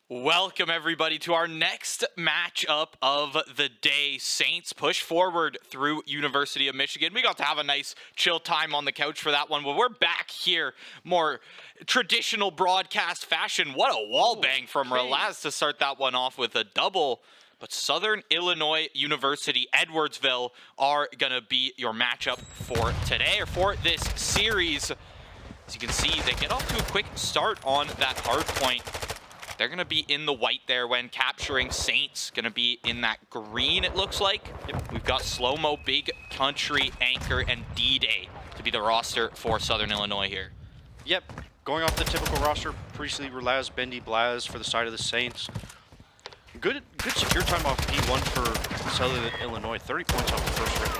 Welcome, everybody, to our next matchup of the day. Saints push forward through University of Michigan. We got to have a nice chill time on the couch for that one, but we're back here, more traditional broadcast fashion. What a wall bang from Relaz to start that one off with a double. But Southern Illinois University, Edwardsville, are going to be your matchup for today, or for this series. As you can see, they get off to a quick start on that hard point. They're going to be in the white there when capturing. Saints going to be in that green, it looks like. Yep. We've got Slow-Mo, Big Country, Anchor, and D-Day to be the roster for Southern Illinois here. Yep, going off the typical roster, Priestley, Relaz, Bendy, Blaz for the side of the Saints. Good secure time off P1 for Southern Illinois. 30 points off the first rip.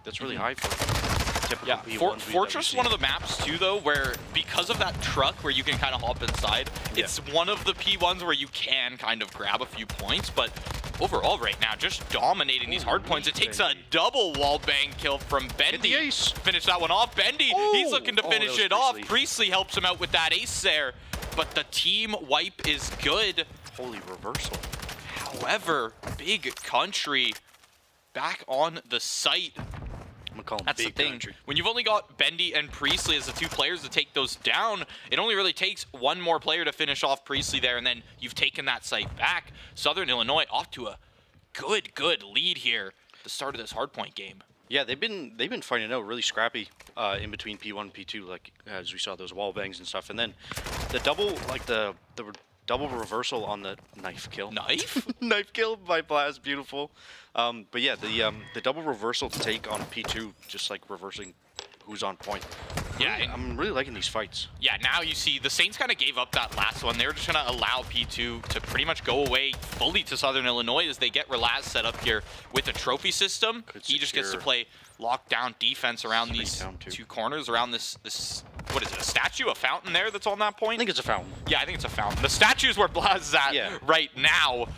That's really high for typical P1s. Fortress, one of the maps too, though, where because of that truck where you can kind of hop inside, it's one of the P1s where you can kind of grab a few points, but overall right now, just dominating these hard points. It takes a double wall bang kill from Bendy. Hit the ace. Finish that one off. Bendy, he's looking to finish it off. Priestley helps him out with that ace there, but the team wipe is good. Holy reversal. However, Big Country back on the site. I'm gonna call him That's Big the thing. Country. When you've only got Bendy and Priestley as the two players to take those down, it only really takes one more player to finish off Priestley there, and then you've taken that site back. Southern Illinois off to a good lead here at the start of this hardpoint game. Yeah, they've been fighting out really scrappy in between P1 and P2, like as we saw those wall bangs and stuff, and then the double, like the double reversal on the knife kill. Knife kill by Blaz, beautiful. But yeah, the double reversal to take on P2, just like reversing who's on point. Yeah, I'm really liking these fights. Yeah, now you see the Saints kind of gave up that last one. They were just going to allow P2 to pretty much go away fully to Southern Illinois as they get Relaz set up here with a trophy system. He just gets to play lockdown defense around these two corners, around this, what is it, a statue, a fountain there that's on that point? I think it's a fountain. Yeah, I think it's a fountain. The statue is where Blaz is at right now.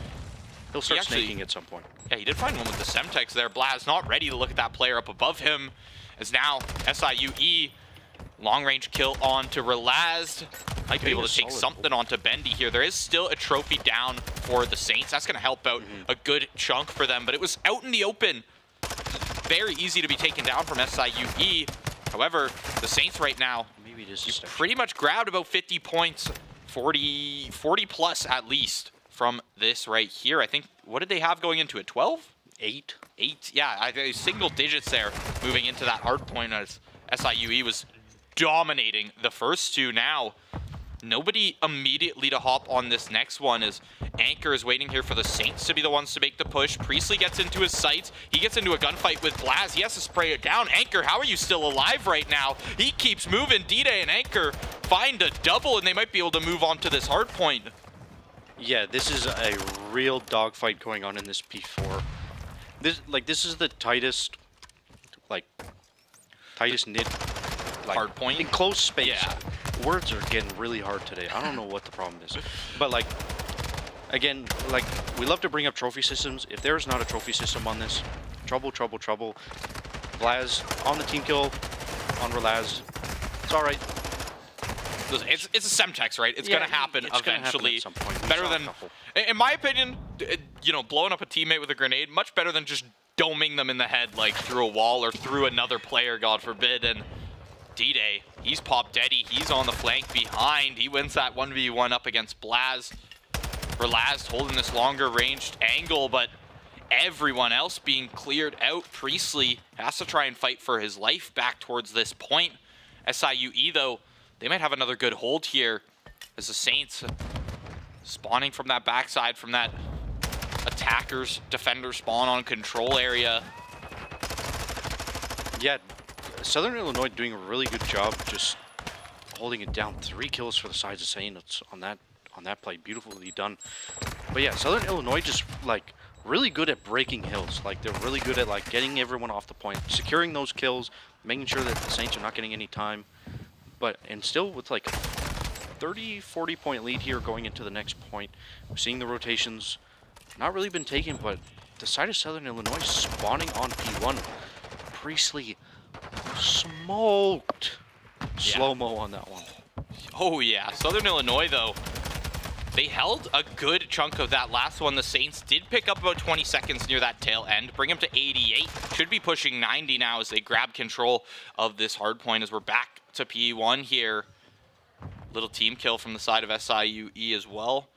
He'll start snaking at some point. Yeah, he did find one with the Semtex there. Blaz not ready to look at that player up above him. As now, SIUE, long-range kill onto Relaz. Might be able to take something onto Bendy here. There is still a trophy down for the Saints. That's going to help out a good chunk for them, but it was out in the open. Very easy to be taken down from SIUE. However, the Saints right now, pretty much grabbed about 50 points, 40 plus at least from this right here. I think, what did they have going into it, 12? 8. 8, yeah, I think single digits there moving into that hard point as SIUE was dominating the first two. Now, nobody immediately to hop on this next one as Anchor is waiting here for the Saints to be the ones to make the push. Priestley gets into his sights. He gets into a gunfight with Blaz. He has to spray it down. Anchor, how are you still alive right now? He keeps moving. D-Day and Anchor find a double, and they might be able to move on to this hard point. Yeah, this is a real dogfight going on in this P4. This is the tightest knit, hard point? Enclosed space. Yeah. Words are getting really hard today. I don't know what the problem is. But again, we love to bring up trophy systems. If there's not a trophy system on this, trouble. Blaz on the team kill on Relaz. It's all right. It's a Semtex, right? It's going to happen eventually. At some point. Better than, in my opinion, blowing up a teammate with a grenade, much better than just doming them in the head, like through a wall or through another player, God forbid. And D-Day, he's popped Eddie. He's on the flank behind. He wins that 1v1 up against Blaz. Relaz holding this longer ranged angle, but everyone else being cleared out. Priestley has to try and fight for his life back towards this point. SIUE, though, they might have another good hold here as the Saints spawning from that backside, from that attackers, defender spawn on control area. Yeah, Southern Illinois doing a really good job just holding it down. 3 kills for the sides of Saints on that play. Beautifully done. But yeah, Southern Illinois just really good at breaking hills. They're really good at getting everyone off the point, securing those kills, making sure that the Saints are not getting any time. And still with a 30-40 point lead here going into the next point. We're seeing the rotations not really been taken, but the side of Southern Illinois spawning on P1. Priestley smoked Slow-Mo on that one. Oh yeah, Southern Illinois though, They held a good chunk of that last one. The Saints did pick up about 20 seconds near that tail end, bring them to 88. Should be pushing 90 now as they grab control of this hard point as we're back to P1 here. Little team kill from the side of SIUE as well.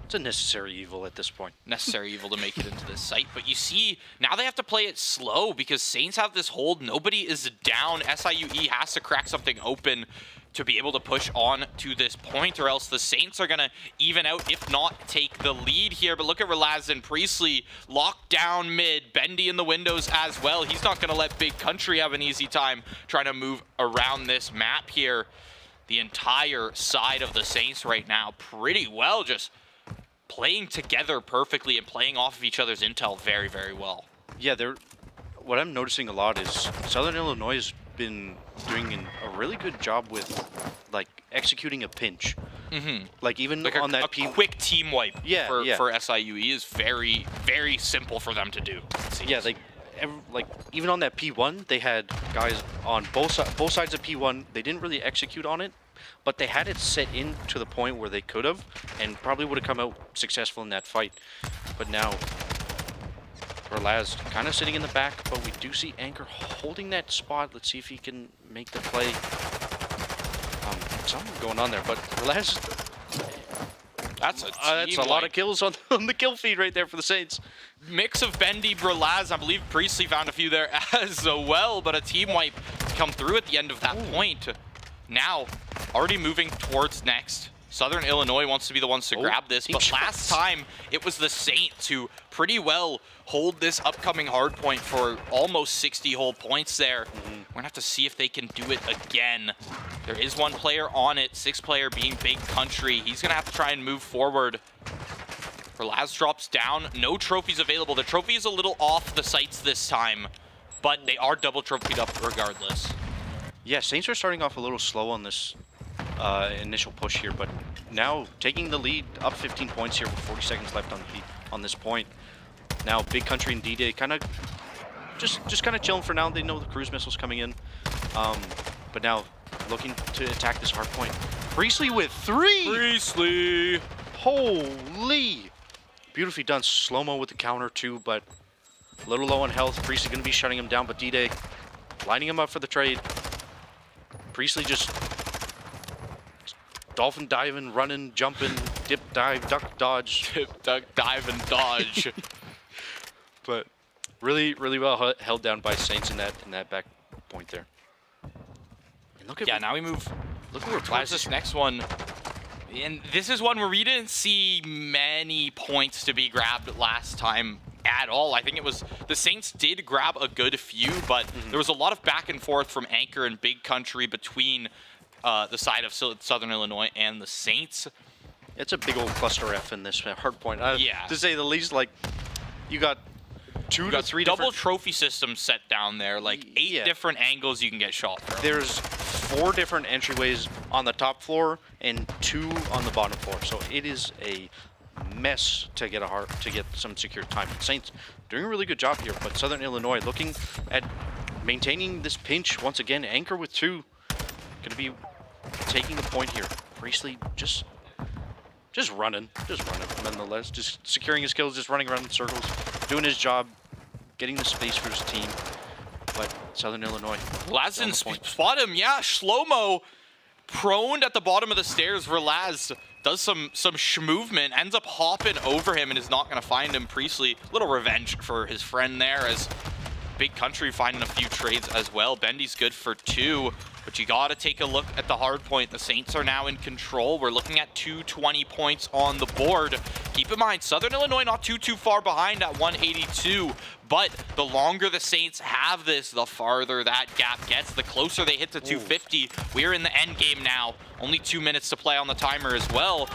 It's a necessary evil at this point. Necessary evil to make it into this site. But you see, now they have to play it slow because Saints have this hold. Nobody is down. SIUE has to crack something open to be able to push on to this point, or else the Saints are going to even out, if not take the lead here. But look at Relaz and Priestley locked down mid. Bendy in the windows as well. He's not going to let Big Country have an easy time trying to move around this map here. The entire side of the Saints right now pretty well just playing together perfectly and playing off of each other's intel very, very well. Yeah, what I'm noticing a lot is Southern Illinois has been doing a really good job with like executing a pinch. Like even Like on that a quick team wipe for SIUE is very, very simple for them to do. Yeah, like even on that P1, they had guys on both sides of P1. They didn't really execute on it, but they had it set in to the point where they could have and probably would have come out successful in that fight. But now Relaz kind of sitting in the back, but we do see Anchor holding that spot. Let's see if he can make the play. Something going on there, but Relaz, that's a lot of kills on the kill feed right there for the Saints. Mix of Bendy, Relaz, I believe Priestley found a few there as well, but a team wipe come through at the end of that point. Now, already moving towards next. Southern Illinois wants to be the ones to grab this, but last time it was the Saints who pretty well hold this upcoming hard point for almost 60 whole points there. We're gonna have to see if they can do it again. There is one player on it, 6th player being Big Country. He's gonna have to try and move forward. Relaz drops down, no trophies available. The trophy is a little off the sights this time, but they are double trophied up regardless. Yeah, Saints are starting off a little slow on this initial push here, but now taking the lead, up 15 points here with 40 seconds left on this point. Now Big Country and D-Day kind of just kind of chilling for now. They know the cruise missiles coming in, but now looking to attack this hard point. Priestley with 3. Priestley, holy! Beautifully done. Slow-mo with the counter too, but a little low on health. Priestley going to be shutting him down, but D-Day lining him up for the trade. Priestley just dolphin diving, running, jumping, dip, dive, duck, dodge. Dip, duck, dive, and dodge. But really, really well held down by Saints in that back point there. And look at now we move. Look at where towards this next one. And this is one where we didn't see many points to be grabbed last time at all. I think it was the Saints did grab a good few, but there was a lot of back and forth from Anchor and Big Country between the side of Southern Illinois and the Saints. It's a big old cluster F in this hard point. Yeah. To say the least, like you got two to three double trophy systems set down there, like 8 different angles you can get shot from. There's 4 different entryways on the top floor and 2 on the bottom floor. So it is a mess to get some secure time. Saints doing a really good job here, but Southern Illinois looking at maintaining this pinch once again. Anchor with 2, going to be taking the point here. Priestley just running nonetheless, just securing his kills, just running around in circles, doing his job, getting the space for his team. But Southern Illinois, Relaz spot him, yeah. Shlomo proned at the bottom of the stairs. Relaz does some movement, ends up hopping over him and is not going to find him. Priestley, little revenge for his friend there, as Big Country finding a few trades as well. Bendy's good for 2, but you got to take a look at the hard point. The Saints are now in control. We're looking at 220 points on the board. Keep in mind, Southern Illinois not too far behind at 182, but the longer the Saints have this, the farther that gap gets, the closer they hit to 250. We're in the end game now. Only 2 minutes to play on the timer as well.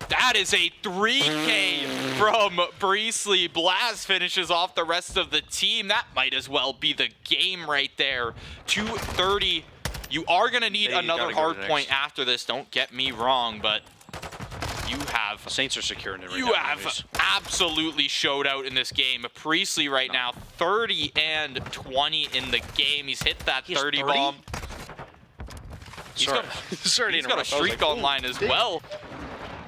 That is a 3K from Priestley. Blaz finishes off the rest of the team. That might as well be the game right there. 230. You are going to need another hard point after this. Don't get me wrong, but you have... The Saints are securing it right now. You have absolutely showed out in this game. Priestley right now, 30 and 20 in the game. He's hit that 30 bomb. He's got a streak online as well.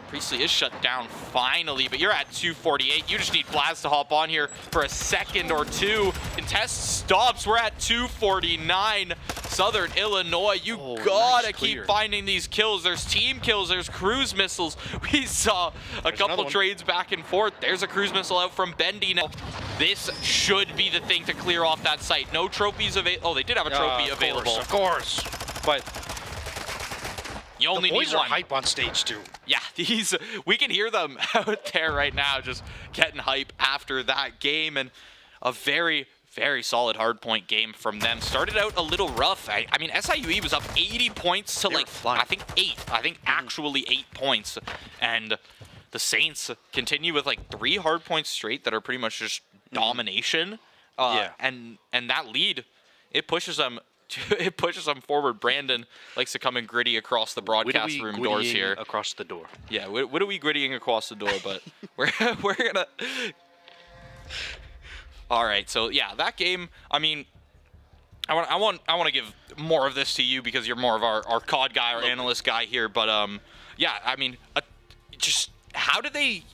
Priestley is shut down finally, but you're at 248. You just need Blaz to hop on here for a second or two. Contest stops. We're at 249. Southern Illinois, you gotta nice keep clear. finding these kills. There's team kills, there's cruise missiles. We saw a couple trades back and forth. There's a cruise missile out from Bendy now. This should be the thing to clear off that site. No trophies available. Oh, they did have a trophy available. Of course. But you only the boys need one. are hype on stage 2. Yeah, we can hear them out there right now, just getting hype after that game, and a very, very solid hardpoint game from them. Started out a little rough. I mean, SIUE was up 80 points to I think 8. I think actually 8 points, and the Saints continue with like 3 hardpoints straight that are pretty much just domination. And that lead, it pushes them. It pushes them forward. Brandon likes to come and gritty across the broadcast room doors here. Across the door. Yeah, what are we grittying across the door? But we're gonna. All right, so yeah, that game. I mean, I want to give more of this to you because you're more of our COD guy, our analyst guy here. But yeah, I mean, just how did they?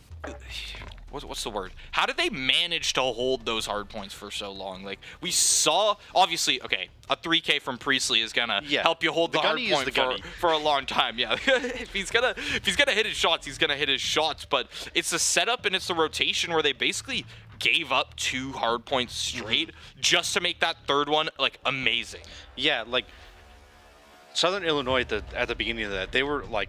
What's the word? How did they manage to hold those hard points for so long? Like, we saw, obviously, okay, a 3K from Priestley is gonna help you hold the hard point for a long time. Yeah, if he's gonna hit his shots, he's gonna hit his shots. But it's the setup and it's the rotation where they basically gave up 2 hard points straight just to make that third one like amazing. Yeah, like Southern Illinois at the beginning of that, they were like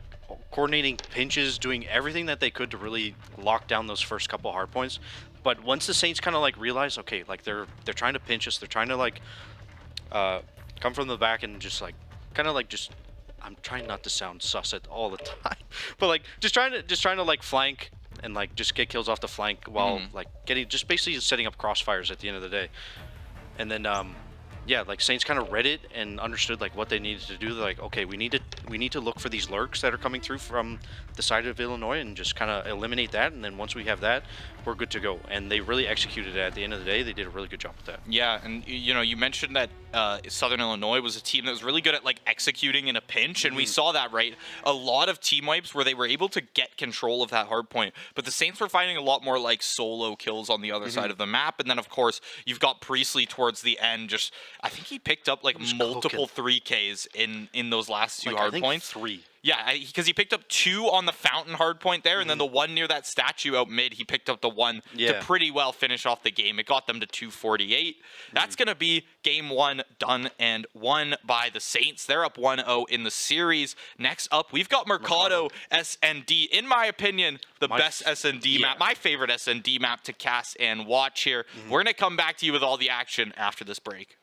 coordinating pinches, doing everything that they could to really lock down those first couple hard points. But once the Saints kind of like realized, okay, like they're trying to pinch us, they're trying to like come from the back and just like kind of like just, I'm trying not to sound sus at all the time, but like just trying to like flank and like just get kills off the flank while like just basically setting up crossfires at the end of the day. And then yeah, like Saints kind of read it and understood like what they needed to do. They're like, okay, we need to look for these lurks that are coming through from the side of Illinois and just kind of eliminate that. And then once we have that, we're good to go. And they really executed it. At the end of the day, they did a really good job with that. Yeah, and you know, you mentioned that Southern Illinois was a team that was really good at like executing in a pinch, and we saw that, right? A lot of team wipes where they were able to get control of that hard point, but the Saints were finding a lot more like solo kills on the other side of the map. And then of course you've got Priestley towards the end. Just I think he picked up like multiple 3Ks in those last 2 hard points. 3. Yeah, because he picked up 2 on the fountain hard point there, and then the one near that statue out mid, he picked up the one to pretty well finish off the game. It got them to 248. That's going to be game 1 done and won by the Saints. They're up 1-0 in the series. Next up, we've got Mercado SND. In my opinion, the best SND map, my favorite SND map to cast and watch here. We're going to come back to you with all the action after this break.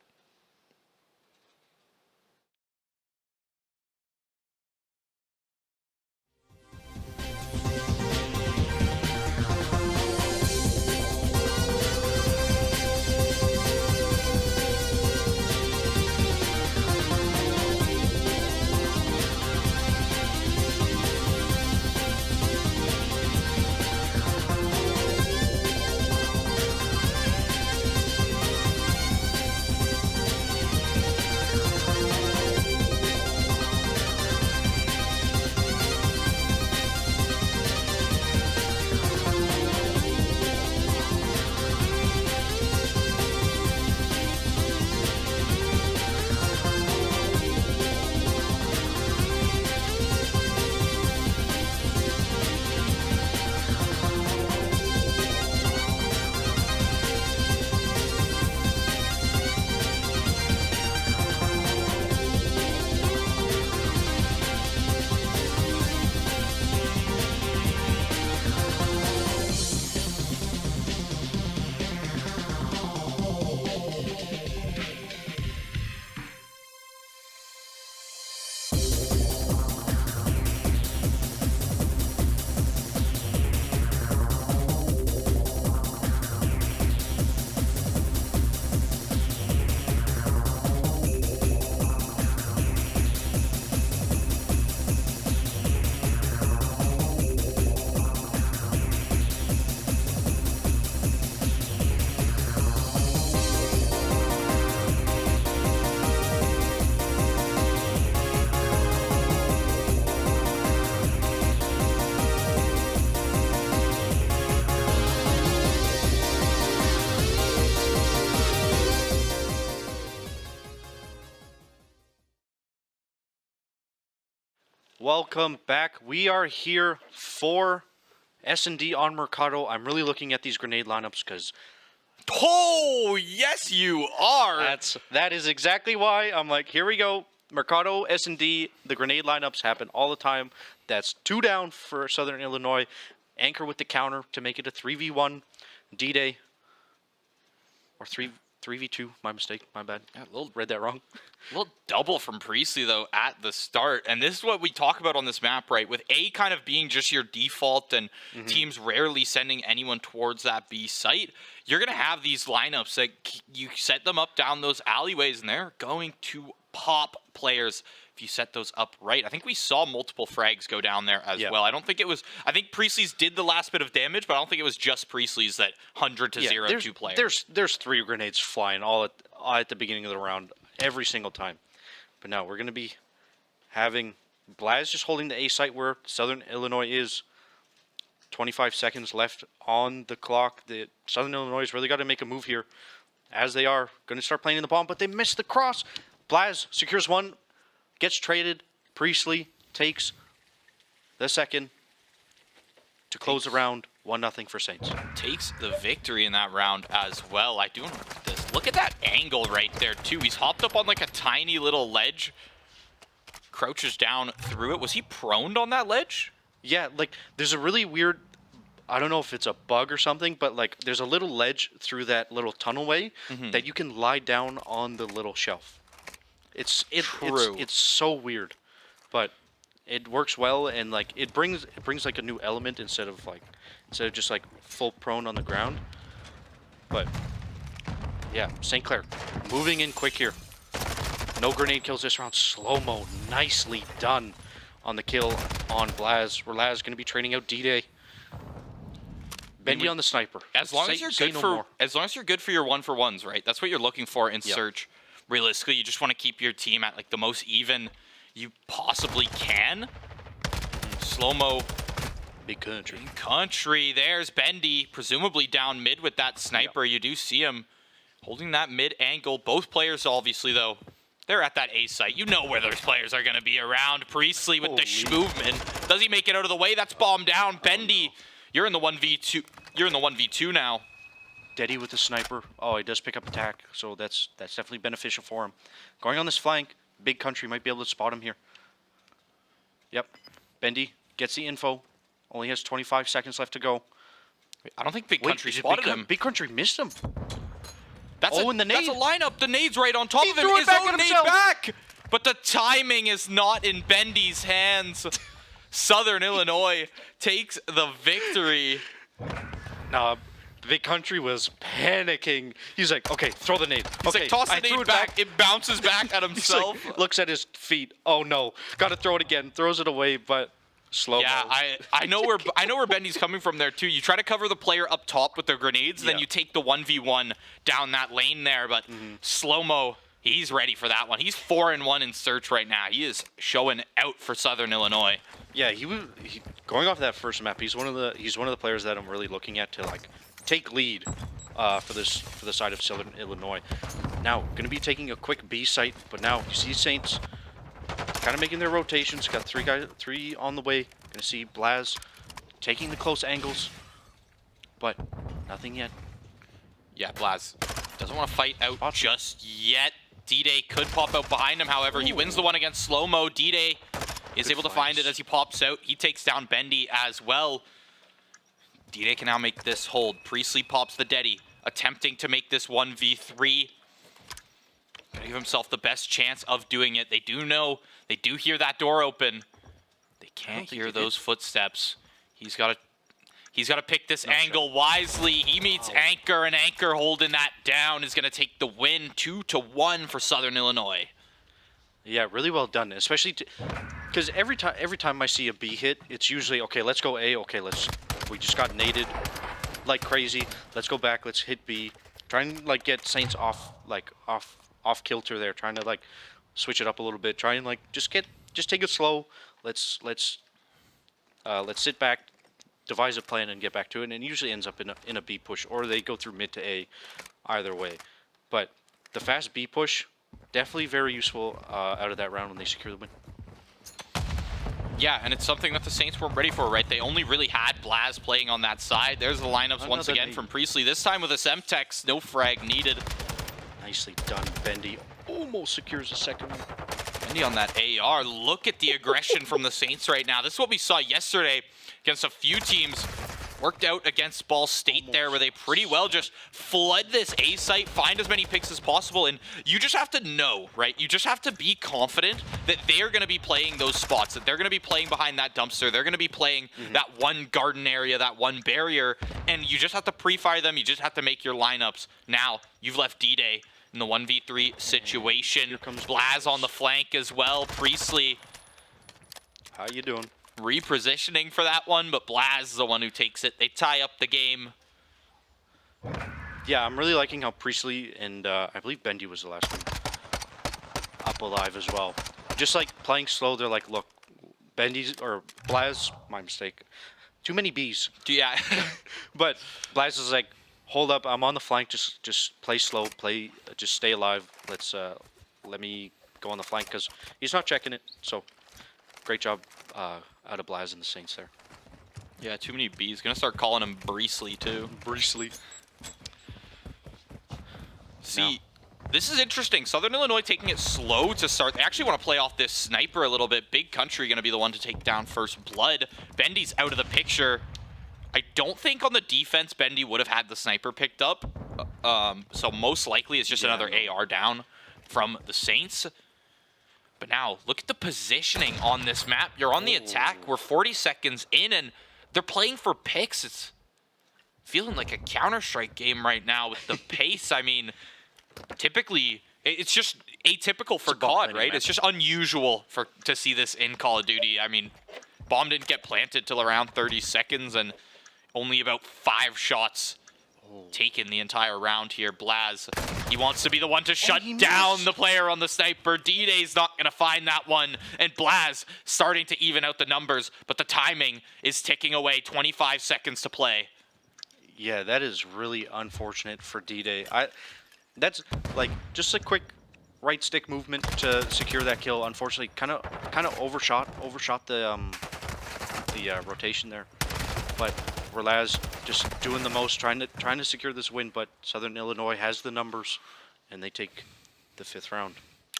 Welcome back. We are here for S&D on Mercado. I'm really looking at these grenade lineups because Oh, yes, you are. that is exactly why I'm like, here we go. Mercado, S&D, the grenade lineups happen all the time. That's 2 down for Southern Illinois. Anchor with the counter to make it a 3v1 D-Day. Or 3v2, my mistake, my bad. Yeah, Read that wrong. A little double from Priestley, though, at the start. And this is what we talk about on this map, right? With A kind of being just your default and teams rarely sending anyone towards that B site, you're going to have these lineups that you set them up down those alleyways, and they're going to pop players if you set those up right. I think we saw multiple frags go down there as well. I think Priestley's did the last bit of damage, but I don't think it was just Priestley's that 100-0 2 players. There's 3 grenades flying all at the beginning of the round every single time. But now we're going to be having Blaz just holding the A site where Southern Illinois is. 25 seconds left on the clock. The Southern Illinois has really got to make a move here, as they are going to start playing in the bomb, but they missed the cross. Blaz secures one, gets traded. Priestley takes the second to close the round. 1-0 for Saints. Takes the victory in that round as well. I do want to look at this. Look at that angle right there, too. He's hopped up on like a tiny little ledge. Crouches down through it. Was he proned on that ledge? Yeah, like, there's a really weird, I don't know if it's a bug or something, but, like, there's a little ledge through that little tunnel way that you can lie down on the little shelf. It's so weird, but it works well, and, like, it brings like, a new element instead of just, like, full prone on the ground. But, yeah, St. Clair moving in quick here. No grenade kills this round. Slow-mo, nicely done on the kill on Blaz. Laz going to be training out D-Day. Bendy on the sniper. As long as you're good for your 1-for-1s, right? That's what you're looking for in Search. Realistically, you just want to keep your team at like the most even you possibly can. Slow-mo. Big country. Big country. There's Bendy, presumably down mid with that sniper. You do see him holding that mid angle. Both players, obviously, though, they're at that A site. You know where those players are going to be around. Priestley with the movement. Does he make it out of the way? That's bomb down. Bendy, you're in the 1v2. You're in the 1v2 now. Deddy with the sniper. Oh, he does pick up attack, so that's definitely beneficial for him. Going on this flank, Big Country might be able to spot him here. Yep. Bendy gets the info. Only has 25 seconds left to go. I don't think Big Country spotted him. Big Country missed him. That's in the nade. That's a lineup. The nade's right on top of him. Threw it His back own at nade himself. back. But the timing is not in Bendy's hands. Southern Illinois takes the victory. Nah, Big Country was panicking. He's like, okay, throw the nade. He's like, toss the nade back. It bounces back at himself. Like, looks at his feet. Oh no, got to throw it again. Throws it away, but slow. Yeah, I know where Bendy's coming from there too. You try to cover the player up top with the grenades, then you take the 1v1 down that lane there. But slow-mo, he's ready for that one. He's 4-1 in Search right now. He is showing out for Southern Illinois. Yeah, he going off that first map. He's one of the players that I'm really looking at to like take lead for the side of Southern Illinois. Now, going to be taking a quick B site, but now you see Saints kind of making their rotations. Got three on the way. Going to see Blaz taking the close angles, but nothing yet. Yeah, Blaz doesn't want to fight out just yet. D-Day could pop out behind him, however. He wins the one against Slow-Mo. D-Day is able to find it as he pops out. He takes down Bendy as well. D-Day can now make this hold. Priestley pops the Deddy, attempting to make this 1v3. Gonna give himself the best chance of doing it. They do know, they do hear that door open. They can't hear those footsteps. He's got to pick this angle wisely. He meets Anchor, and Anchor holding that down is going to take the win 2-1 for Southern Illinois. Yeah, really well done, especially because every time I see a B hit, it's usually okay. Let's go A. Okay, we just got naded like crazy. Let's go back. Let's hit B. Trying to like get Saints off kilter there. Trying to like switch it up a little bit. Try and like just take it slow. Let's sit back, devise a plan, and get back to it. And it usually ends up in a B push, or they go through mid to A, either way. But the fast B push, definitely very useful out of that round when they secure the win. Yeah, and it's something that the Saints weren't ready for, right? They only really had Blaz playing on that side. There's the lineups once again from Priestley. This time with a Semtex, no frag needed. Nicely done, Bendy. Almost secures the second one. Bendy on that AR. Look at the aggression from the Saints right now. This is what we saw yesterday against a few teams. Worked out against Ball State there, where they pretty well just flood this A site, find as many picks as possible, and you just have to know, right? You just have to be confident that they're going to be playing those spots, that they're going to be playing behind that dumpster, they're going to be playing that one garden area, that one barrier, and you just have to pre-fire them, you just have to make your lineups. Now, you've left D-Day in the 1v3 situation. Here comes Blaz on the flank as well. Priestley. How you doing? Repositioning for that one, but Blaz is the one who takes it. They tie up the game. Yeah, I'm really liking how Priestley and I believe Bendy was the last one up alive as well. Just like playing slow, they're like, look, Bendy's or Blaz, my mistake. Too many B's. Yeah. But Blaz is like, hold up, I'm on the flank, just play slow, just stay alive. Let me go on the flank because he's not checking it. So great job out of Blaz and the Saints there. Yeah, too many B's. Gonna start calling him Breesley too. Breesley. See, this is interesting. Southern Illinois taking it slow to start. They actually want to play off this sniper a little bit. Big Country gonna be the one to take down first blood. Bendy's out of the picture. I don't think on the defense Bendy would have had the sniper picked up. So most likely it's just another AR down from the Saints. But now, look at the positioning on this map. You're on the attack. We're 40 seconds in, and they're playing for picks. It's feeling like a Counter-Strike game right now with the pace. I mean, typically, it's just atypical for COD, right? It's just unusual to see this in Call of Duty. I mean, bomb didn't get planted till around 30 seconds, and only about 5 shots taken the entire round here. Blaz, he wants to be the one to shut down the player on the sniper. D-Day's not going to find that one. And Blaz starting to even out the numbers, but the timing is ticking away. 25 seconds to play. Yeah, that is really unfortunate for D-Day. That's like just a quick right stick movement to secure that kill. Unfortunately, kind of overshot the rotation there. But Relaz just doing the most, trying to secure this win, but Southern Illinois has the numbers, and they take the 5th round.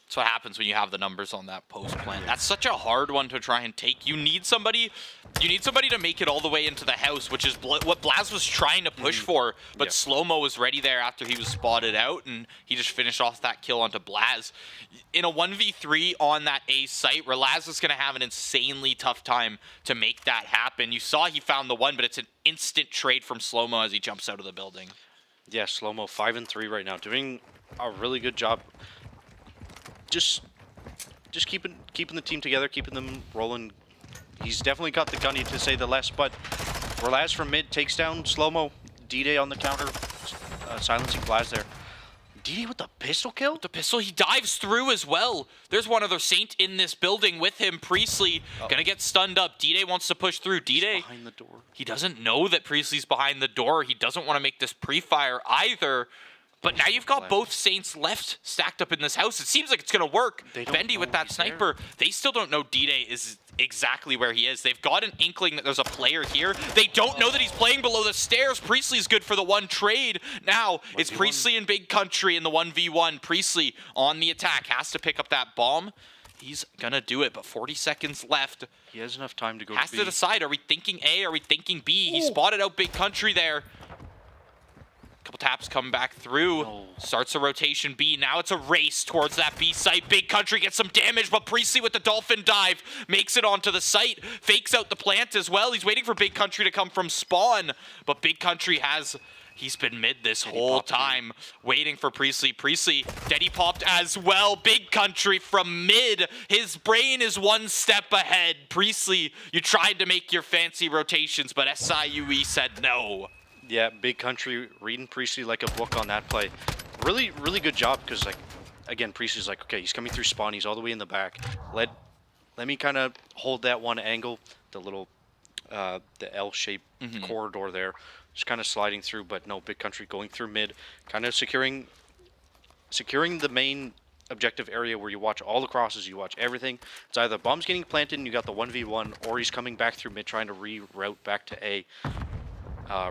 That's what happens when you have the numbers on that post plant. That's such a hard one to try and take. You need somebody to make it all the way into the house, which is what Blaz was trying to push for, but Slow-Mo was ready there after he was spotted out, and he just finished off that kill onto Blaz. In a 1v3 on that A site, Relaz is going to have an insanely tough time to make that happen. You saw he found the one, but it's an instant trade from Slow-Mo as he jumps out of the building. Yeah, Slow-Mo 5-3 right now, doing a really good job. Just keeping the team together, keeping them rolling. He's definitely got the gunny, to say the least, but Relaz from mid takes down Slow-Mo. D-Day on the counter, silencing Blaz there. D-Day with the pistol kill? With the pistol, he dives through as well. There's one other Saint in this building with him. Priestley gonna get stunned up. D-Day wants to push through. D-Day behind the door. He doesn't know that Priestley's behind the door. He doesn't want to make this pre-fire either. But now you've got both Saints left stacked up in this house. It seems like it's going to work. Bendy with that sniper. They still don't know D-Day is exactly where he is. They've got an inkling that there's a player here. They don't know that he's playing below the stairs. Priestley's good for the one trade. Now it's Priestley and Big Country in the 1v1. Priestley on the attack. Has to pick up that bomb. He's going to do it, but 40 seconds left. He has enough time to go Has to B. to decide, are we thinking A? Are we thinking B? He spotted out Big Country there. Couple taps come back through. Starts a rotation B. Now it's a race towards that B site. Big Country gets some damage, but Priestley with the dolphin dive makes it onto the site. Fakes out the plant as well. He's waiting for Big Country to come from spawn, but Big Country he's been mid this whole time, waiting for Priestley. Priestley, Deddy popped as well. Big Country from mid. His brain is one step ahead. Priestley, you tried to make your fancy rotations, but SIUE said no. Yeah, Big Country reading Priestley like a book on that play. Really, really good job because, like, again, Priestley's like, okay, he's coming through spawn. He's all the way in the back. Let me kind of hold that one angle, the little, the L-shaped corridor there. Just kind of sliding through, but no, Big Country going through mid, kind of securing the main objective area where you watch all the crosses, you watch everything. It's either bombs getting planted and you got the 1v1, or he's coming back through mid trying to reroute back to A.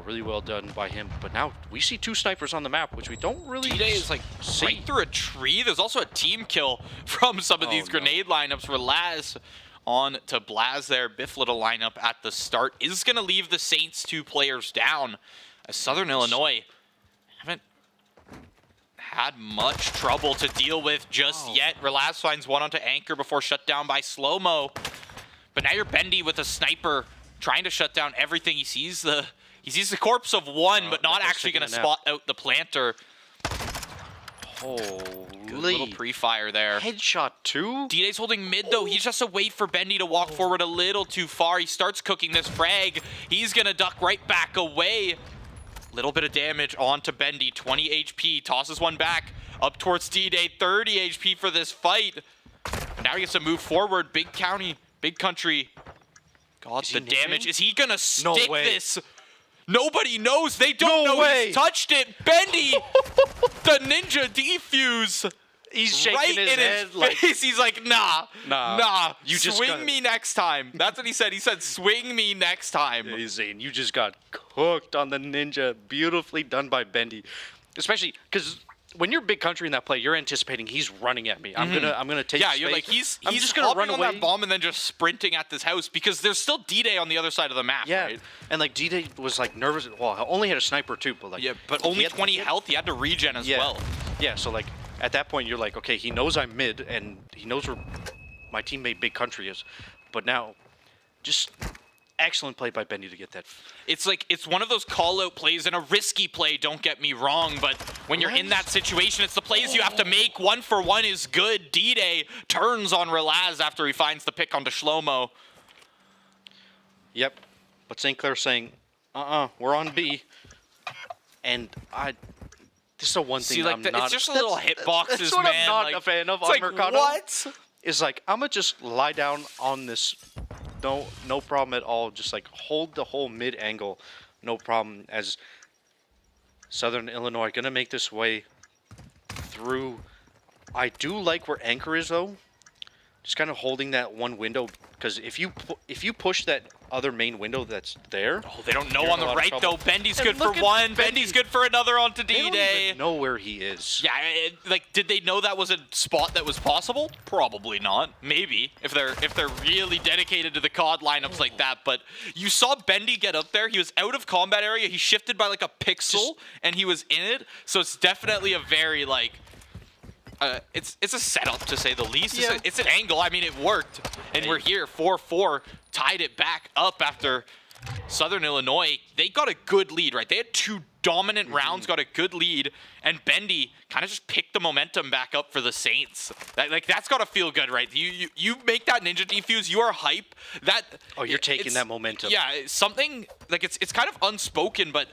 Really well done by him. But now we see 2 snipers on the map, which we don't really D-Day is like see. right through a tree. There's also a team kill from some of these grenade lineups. Relaz on to Blaz there. Biff little lineup at the start is going to leave the Saints 2 players down. As Southern Illinois haven't had much trouble to deal with just yet. Relaz finds one onto Anchor before shut down by Slow-Mo. But now you're Bendy with a sniper trying to shut down everything. He sees the corpse of one, but not actually going to spot out the planter. Holy. Good little pre-fire there. Headshot 2? D-Day's holding mid, though. He's just a wait for Bendy to walk forward a little too far. He starts cooking this frag. He's going to duck right back away. Little bit of damage onto Bendy. 20 HP. Tosses one back. Up towards D-Day. 30 HP for this fight. But now he gets to move forward. Big county. Big country. God, the damage. Is he going to stick this? Nobody knows. They don't know he's touched it. Bendy, the ninja defuse. He's shaking right his in head his like, face. He's like, nah. You just swing me next time. That's what he said. He said, swing me next time. Amazing. You just got cooked on the ninja. Beautifully done by Bendy. Especially because when you're big country in that play, you're anticipating he's running at me. I'm gonna take. Yeah, you're like he's just gonna run away on that bomb and then just sprinting at this house because there's still D-Day on the other side of the map. Yeah, right? and like D-Day was like nervous. Well, I only had a sniper too, but like but only 20 health. He had to regen as well. Yeah, so like at that point you're like, okay, he knows I'm mid and he knows where my teammate Big Country is, but now just excellent play by Bendy to get that. It's like it's one of those call-out plays and a risky play, don't get me wrong, but when you're in that situation, it's the plays you have to make. 1-for-1 is good. D-Day turns on Relaz after he finds the pick onto Shlomo. Yep, but St. Clair saying, we're on B. And this is the one thing I'm not. It's just a little hitboxes, that's what man. I'm not a fan of. It's like, Mercado. what? Is like, I'm gonna just lie down on this. No problem at all. Just like hold the whole mid angle, no problem. As Southern Illinois gonna make this way through. I do like where Anchor is though. Just kind of holding that one window, because if you push that other main window that's there. Oh, they don't know on the right though. Bendy's good for one. Bendy's good for another onto D-Day. They don't even know where he is. Yeah, like did they know that was a spot that was possible? Probably not. Maybe if they're really dedicated to the COD lineups like that. But you saw Bendy get up there. He was out of combat area. He shifted by like a pixel, and he was in it. So it's definitely a very like. It's a setup to say the least. Yeah. It's an angle. I mean, it worked, and we're here. 4-4 tied it back up after Southern Illinois. They got a good lead, right? They had 2 dominant rounds, got a good lead, and Bendy kind of just picked the momentum back up for the Saints. That's got to feel good, right? You make that ninja defuse. You are hype. You're taking that momentum. Yeah, it's something like it's kind of unspoken, but.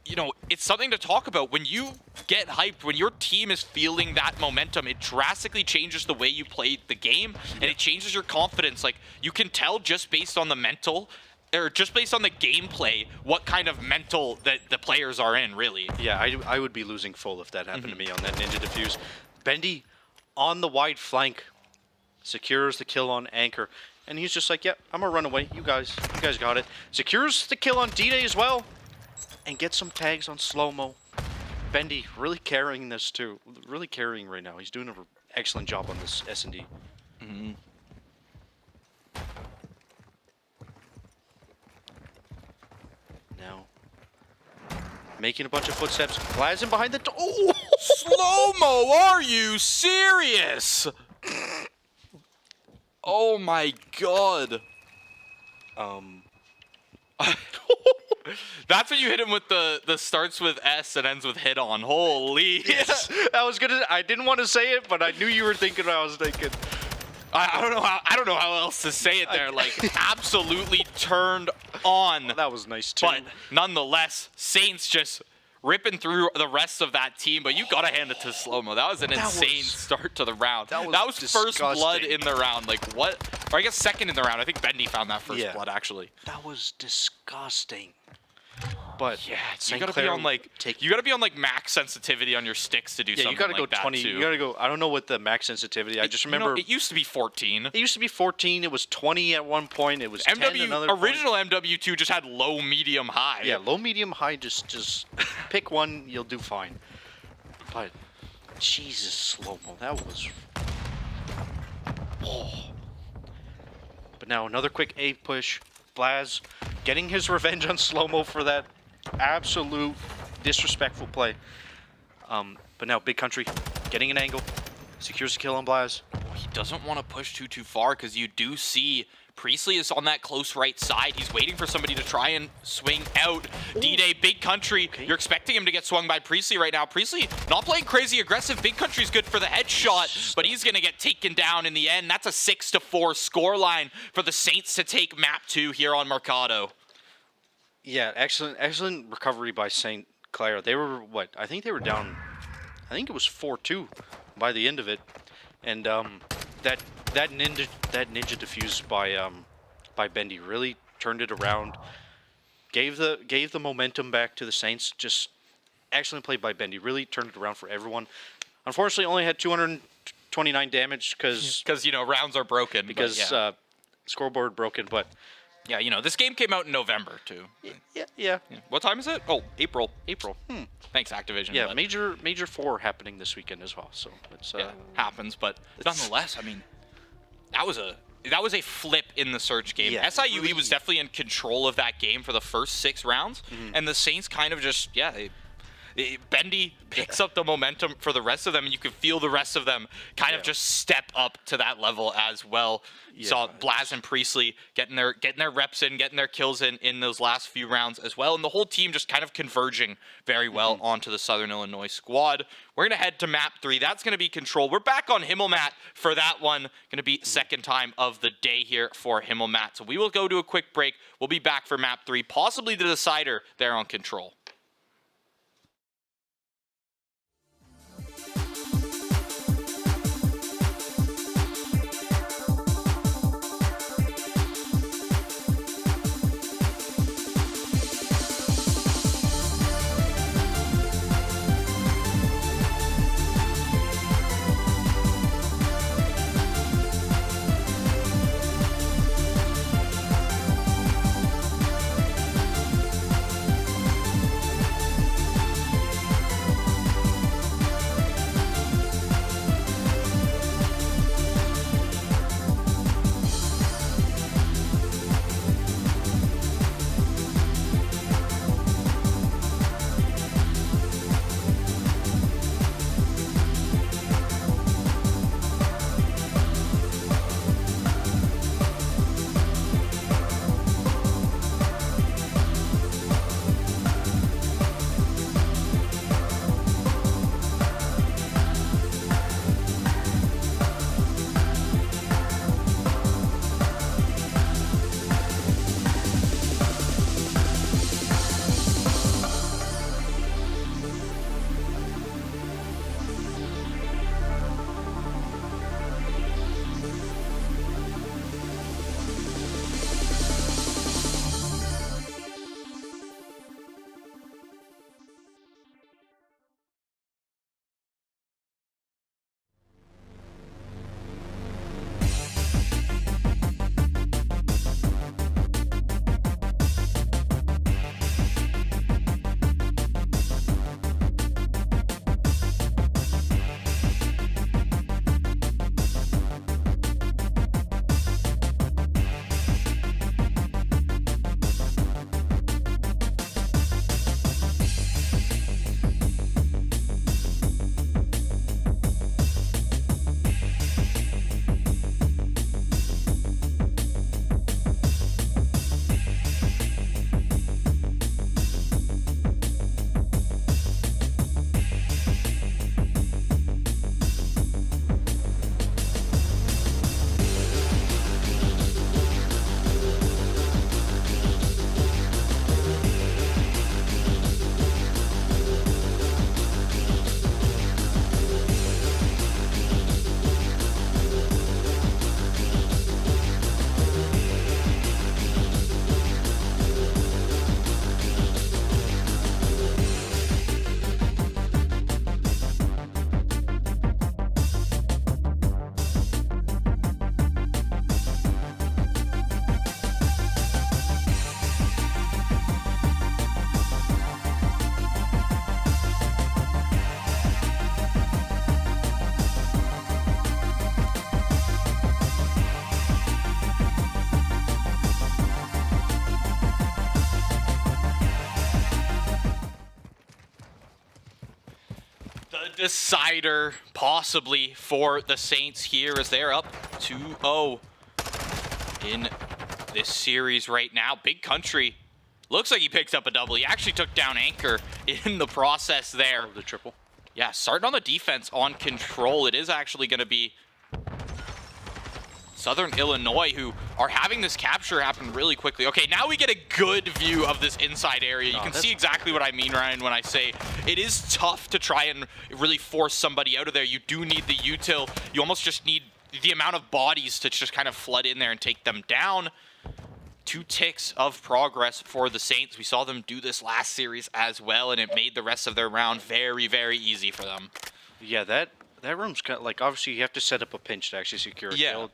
You know, it's something to talk about. When you get hyped, when your team is feeling that momentum, it drastically changes the way you play the game, and it changes your confidence. Like, you can tell just based on the mental, or just based on the gameplay, what kind of mental that the players are in, really. Yeah, I would be losing full if that happened to me on that ninja defuse. Bendy on the wide flank secures the kill on Anchor, and he's just like, yep, I'm gonna run away. You guys got it. Secures the kill on D-Day as well. And get some tags on Slow-Mo. Bendy really carrying this too. Really carrying right now. He's doing an excellent job on this S&D. Now, making a bunch of footsteps. Flies in behind the door. Oh! Slow-Mo, are you serious? Oh my god. That's when you hit him with the starts with S and ends with hit on. Holy. Yes. I didn't want to say it, but I knew you were thinking what I was thinking. I don't know how else to say it there. Like, absolutely turned on. That was nice too. But nonetheless, Saints just ripping through the rest of that team. But you gotta hand it to Slow-Mo. That was an insane start to the round. That was first blood in the round. Like, what? Or I guess second in the round. I think Bendy found that first blood, actually. That was disgusting. But Yeah, you St. gotta Clair be on like take you gotta be on like max sensitivity on your sticks to do yeah, something you gotta like go that 20. too. You gotta go. I don't know what the max sensitivity. I just remember it used to be 14. it used to be 14. It was 20 at one point. It was 10 another point. Original MW2 just had low, medium, high. Yeah, low, medium, high. Just pick one. You'll do fine. But Jesus, slow-mo. That was. Oh. But now another quick A push. Blaz getting his revenge on slow-mo for that absolute disrespectful play. But now Big Country getting an angle. Secures a kill on Blaz. He doesn't want to push too far because you do see Priestley is on that close right side. He's waiting for somebody to try and swing out. D-Day, Big Country. Okay. You're expecting him to get swung by Priestley right now. Priestley not playing crazy aggressive. Big Country's good for the headshot, but he's going to get taken down in the end. That's a 6-4 scoreline for the Saints to take map 2 here on Mercado. Yeah, excellent recovery by St. Clair. They were, what? I think they were down, I think it was 4-2 by the end of it. And that ninja defuse by Bendy really turned it around. Gave the momentum back to the Saints. Just excellent play by Bendy. Really turned it around for everyone. Unfortunately, only had 229 damage because rounds are broken. Because scoreboard broken, but. Yeah, this game came out in November, too. Yeah. What time is it? Oh, April. Thanks, Activision. Yeah, Major 4 happening this weekend as well, so it's... happens, but nonetheless, I mean, that was a flip in the Surge game. Yeah, SIUE was definitely in control of that game for the first 6 rounds, and the Saints kind of just, Bendy picks up the momentum for the rest of them, and you can feel the rest of them kind of just step up to that level as well. You saw Blaz and Priestley getting their reps in, getting their kills in those last few rounds as well, and the whole team just kind of converging very well onto the Southern Illinois squad. We're going to head to map 3. That's going to be Control. We're back on Himmelmatt for that one. Going to be second time of the day here for Himmelmatt. So we will go to a quick break. We'll be back for map 3, possibly the decider there on Control. The decider, possibly, for the Saints here as they're up 2-0 in this series right now. Big Country. Looks like he picked up a double. He actually took down Anchor in the process there. Oh, the triple. Yeah, starting on the defense on control. It is actually going to be Southern Illinois, who are having this capture happen really quickly. Okay, now we get a good view of this inside area. You can see exactly what I mean, Ryan, when I say it is tough to try and really force somebody out of there. You do need the util. You almost just need the amount of bodies to just kind of flood in there and take them down. 2 ticks of progress for the Saints. We saw them do this last series as well, and it made the rest of their round very, very easy for them. Yeah, that room's kind of like, obviously you have to set up a pinch to actually secure a kill.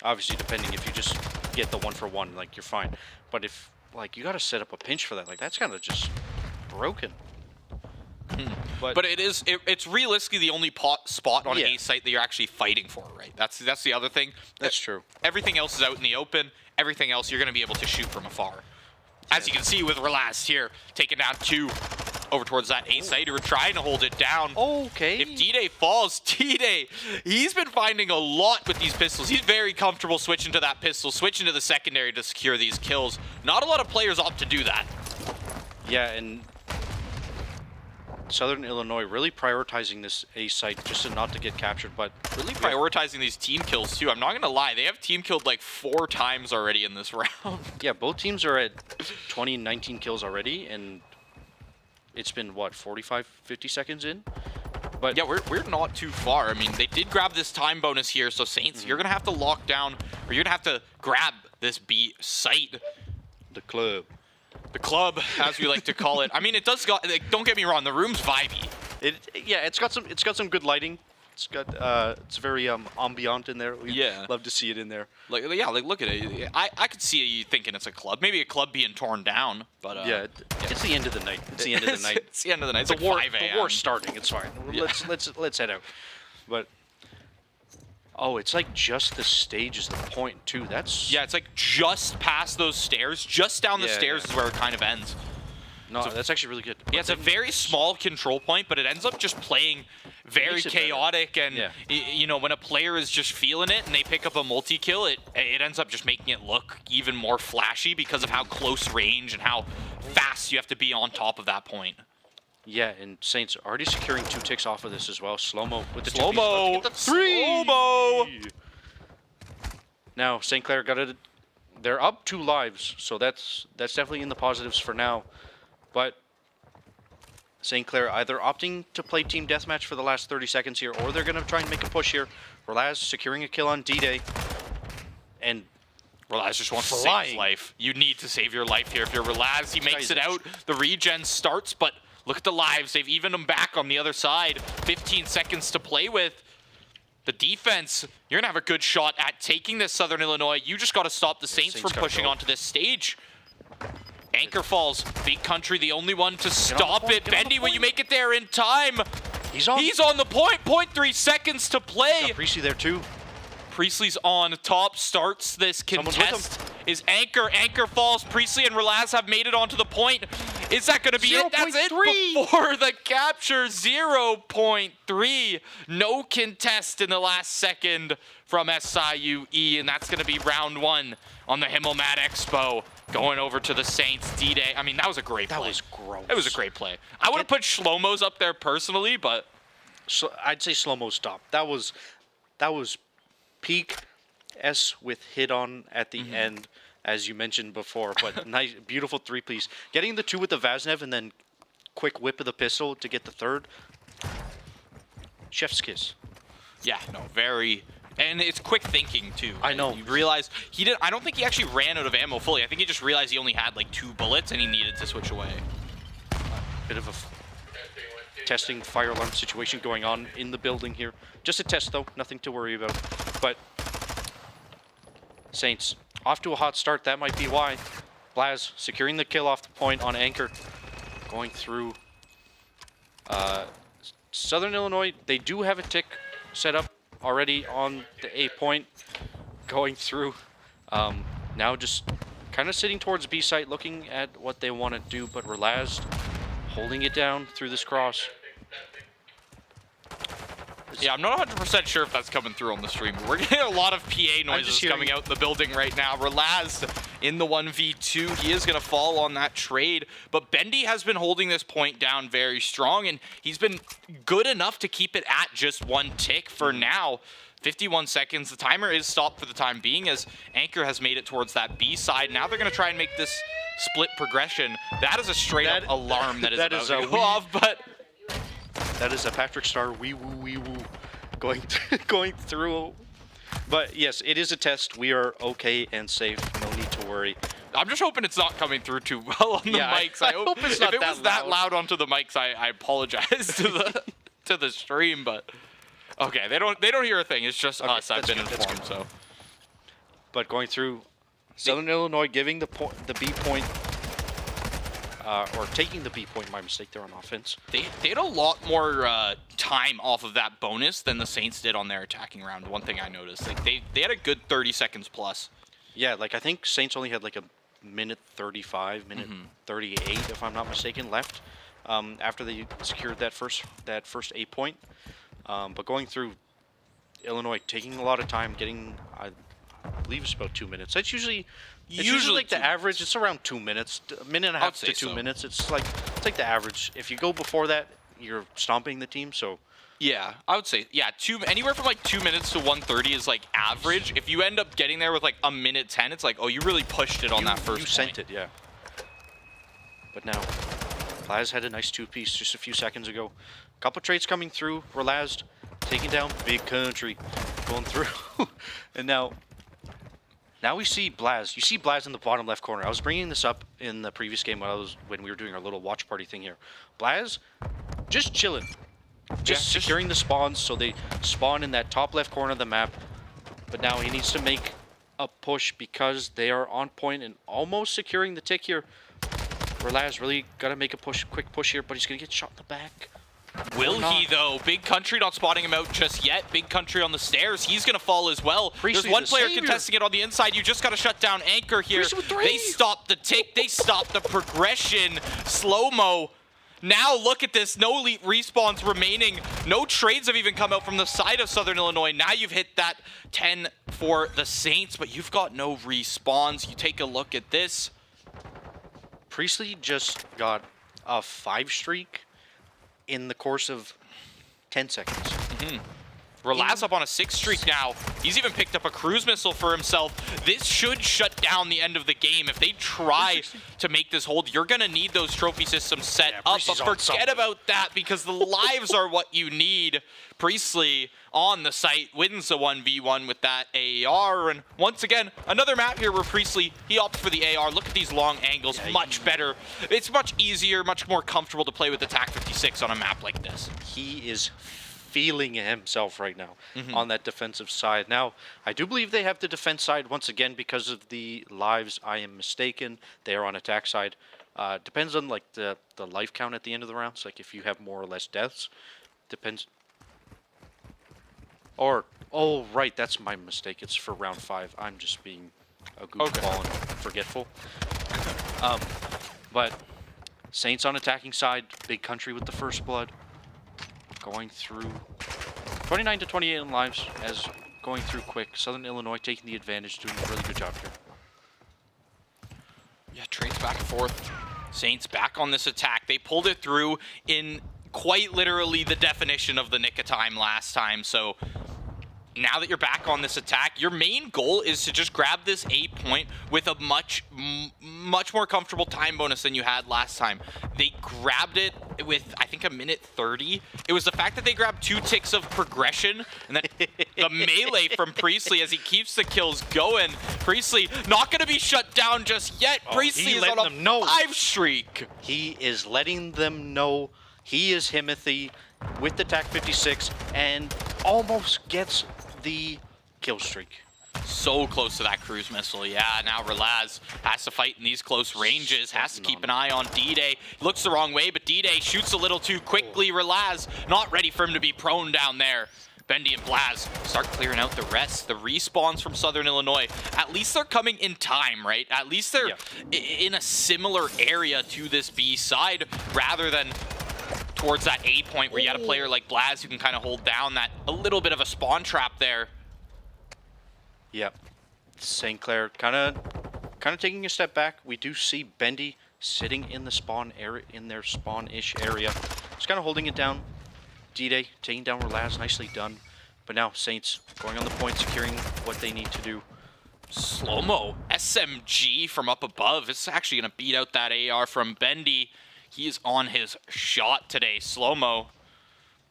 Obviously depending if you just get the 1-for-1, like, you're fine. But if, like, you got to set up a pinch for that, like, that's kind of just broken. But it's realistically the only spot on an A site that you're actually fighting for, right? That's the other thing. That's true. Everything else is out in the open. Everything else you're going to be able to shoot from afar. As you can see with Relast here, taking down 2 over towards that A site. We're trying to hold it down. Okay. If D-Day falls, D-Day, he's been finding a lot with these pistols. He's very comfortable switching to that pistol, switching to the secondary to secure these kills. Not a lot of players opt to do that. Yeah, and Southern Illinois really prioritizing this A site just to not to get captured, but really prioritizing these team kills too. I'm not gonna lie, they have team killed like 4 times already in this round. Yeah, both teams are at 20 and 19 kills already, and it's been what, 45, 50 seconds in? But yeah, we're not too far. I mean, they did grab this time bonus here, so Saints, you're gonna have to lock down, or you're gonna have to grab this B site. The club. The club, as we like to call it. I mean, it does got, like, don't get me wrong, the room's vibey. It's got some good lighting. It's got it's very ambient in there. We love to see it in there. Like look at it. I could see you thinking it's a club. Maybe a club being torn down, but it's the end of the night. It's the end of the night. It's the end of the night. It's the like war. 5 a.m. The war's starting. It's fine. Yeah. Let's head out. But oh, it's like just the stage is the point too. That's it's like just past those stairs, just down the stairs is where it kind of ends. No, so, that's actually really good. Yeah, it's a very small control point, but it ends up just playing very chaotic, and you know, when a player is just feeling it and they pick up a multi-kill, it ends up just making it look even more flashy because of how close range and how fast you have to be on top of that point. Yeah, and Saints already securing 2 ticks off of this as well. Slow-mo with the slow-mo. Slow-mo. Now, St. Clair got it. They're up 2 lives, so that's definitely in the positives for now. But St. Clair either opting to play team deathmatch for the last 30 seconds here, or they're going to try and make a push here. Relaz securing a kill on D-Day. And Relaz just wants to save his life. You need to save your life here. If you're Relaz, he makes it out. The regen starts, but look at the lives. They've evened them back on the other side. 15 seconds to play with. The defense, you're going to have a good shot at taking this Southern Illinois. You just got to stop the Saints from pushing onto this stage. Anchor falls. Big Country, the only one to stop it. Bendy, will you make it there in time? He's on the point. 0.3 seconds to play. Priestley there too. Priestley's on top, starts this contest. Is Anchor. Anchor falls. Priestley and Relaz have made it onto the point. Is that going to be it? That's it before the capture. 0.3. No contest in the last second from SIUE, and that's going to be round 1 on the Himmelmat Expo. Going over to the Saints D-Day. I mean, that was a great play. That was gross. It was a great play. I would have put Shlomo's up there personally, but so I'd say Shlomo's top. That was peak S with hit on at the end, as you mentioned before. But nice, beautiful 3-piece. Getting the 2 with the Vaznev and then quick whip of the pistol to get the 3rd. Chef's kiss. Yeah, no, very. And it's quick thinking too. I know. You realize he did. I don't think he actually ran out of ammo fully. I think he just realized he only had like 2 bullets and he needed to switch away. Bit of a testing fire alarm situation going on in the building here. Just a test though, nothing to worry about. But Saints off to a hot start. That might be why. Blaz securing the kill off the point on Anchor. Going through Southern Illinois. They do have a tick set up already on the A point, going through. Now just kind of sitting towards B site, looking at what they want to do, but Relaz holding it down through this cross. Yeah, I'm not 100% sure if that's coming through on the stream, but we're getting a lot of PA noises coming out in the building right now. Relaz in the 1v2. He is going to fall on that trade, but Bendy has been holding this point down very strong, and he's been good enough to keep it at just 1 tick for now. 51 seconds. The timer is stopped for the time being as Anchor has made it towards that B side. Now they're going to try and make this split progression. That is a straight up alarm that is about to go off, but that is a Patrick Star wee woo going through. But yes, it is a test. We are okay and safe. No need to worry. I'm just hoping it's not coming through too well on the mics. I hope it's not. If it was that loud onto the mics, I apologize to the stream, but okay, they don't hear a thing. It's just us. I've been informed. So, but going through Southern Illinois, giving the B point. Or taking the B point, my mistake there on offense. They had a lot more time off of that bonus than the Saints did on their attacking round. One thing I noticed, like they had a good 30 seconds plus. Yeah, like I think Saints only had like a minute 35, minute 38, if I'm not mistaken, left after they secured that first A point. But going through Illinois, taking a lot of time, getting I believe it's about 2 minutes. That's usually like the average. It's around 2 minutes, a minute and a half to 2 minutes. It's like the average. If you go before that, you're stomping the team. So yeah, I would say anywhere from like 2 minutes to 1:30 is like average. If you end up getting there with like a minute 10, it's like, oh, you really pushed it on that first. You sent it, yeah. But now, Laz had a nice 2-piece just a few seconds ago. Couple trades coming through. Relazed, taking down Big Country, going through, and now we see Blaz. You see Blaz in the bottom left corner. I was bringing this up in the previous game when we were doing our little watch party thing here. Blaz, just chilling, just securing the spawns so they spawn in that top left corner of the map. But now he needs to make a push because they are on point and almost securing the tick here. Relaz really got to make a quick push here, but he's gonna get shot in the back. Will he, though? Big Country not spotting him out just yet. Big Country on the stairs. He's going to fall as well. There's one player contesting it on the inside. You just got to shut down Anchor here. They stopped the tick. They stopped the progression. Slow-mo. Now look at this. No respawns remaining. No trades have even come out from the side of Southern Illinois. Now you've hit that 10 for the Saints, but you've got no respawns. You take a look at this. Priestley just got a 5 streak in the course of 10 seconds. Relaz up on a 6 streak now. He's even picked up a cruise missile for himself. This should shut down the end of the game. If they try to make this hold, you're going to need those trophy systems set up. But forget about that because the lives are what you need. Priestley on the site wins the 1v1 with that AR. And once again, another map here where Priestley, he opts for the AR. Look at these long angles, much better. It's much easier, much more comfortable to play with the TAC 56 on a map like this. He is feeling himself right now on that defensive side. Now, I do believe they have the defense side once again because of the lives. I am mistaken. They are on attack side. Depends on like the life count at the end of the rounds. Like if you have more or less deaths, depends. Or oh right, that's my mistake. It's for round 5. I'm just being a goofball and forgetful. But Saints on attacking side. Big Country with the first blood. Going through 29 to 28 in lives as going through quick. Southern Illinois taking the advantage, doing a really good job here. Yeah, trades back and forth. Saints back on this attack. They pulled it through in quite literally the definition of the nick of time last time. So now that you're back on this attack, your main goal is to just grab this A point with a much more comfortable time bonus than you had last time. They grabbed it with, I think, a minute 30. It was the fact that they grabbed 2 ticks of progression and then the melee from Priestley as he keeps the kills going. Priestley not going to be shut down just yet. Priestley is on a 5 streak. He is letting them know he is Himothy with the TAC 56 and almost gets the kill streak. So close to that cruise missile. Yeah, now Relaz has to fight in these close ranges, has to keep an eye on D-Day. Looks the wrong way, but D-Day shoots a little too quickly. Relaz not ready for him to be prone down there. Bendy and Blaz start clearing out the rest. The respawns from Southern Illinois, at least they're coming in time, right? At least they're in a similar area to this B side rather than towards that A point where you had a player like Blaz who can kind of hold down that a little bit of a spawn trap there. Yep. St. Clair kind of taking a step back. We do see Bendy sitting in the spawn area, in their spawn-ish area. Just kind of holding it down. D-Day taking down Relaz, nicely done. But now Saints going on the point, securing what they need to do. Slow-mo SMG from up above. It's actually going to beat out that AR from Bendy. He is on his shot today. Slow-mo.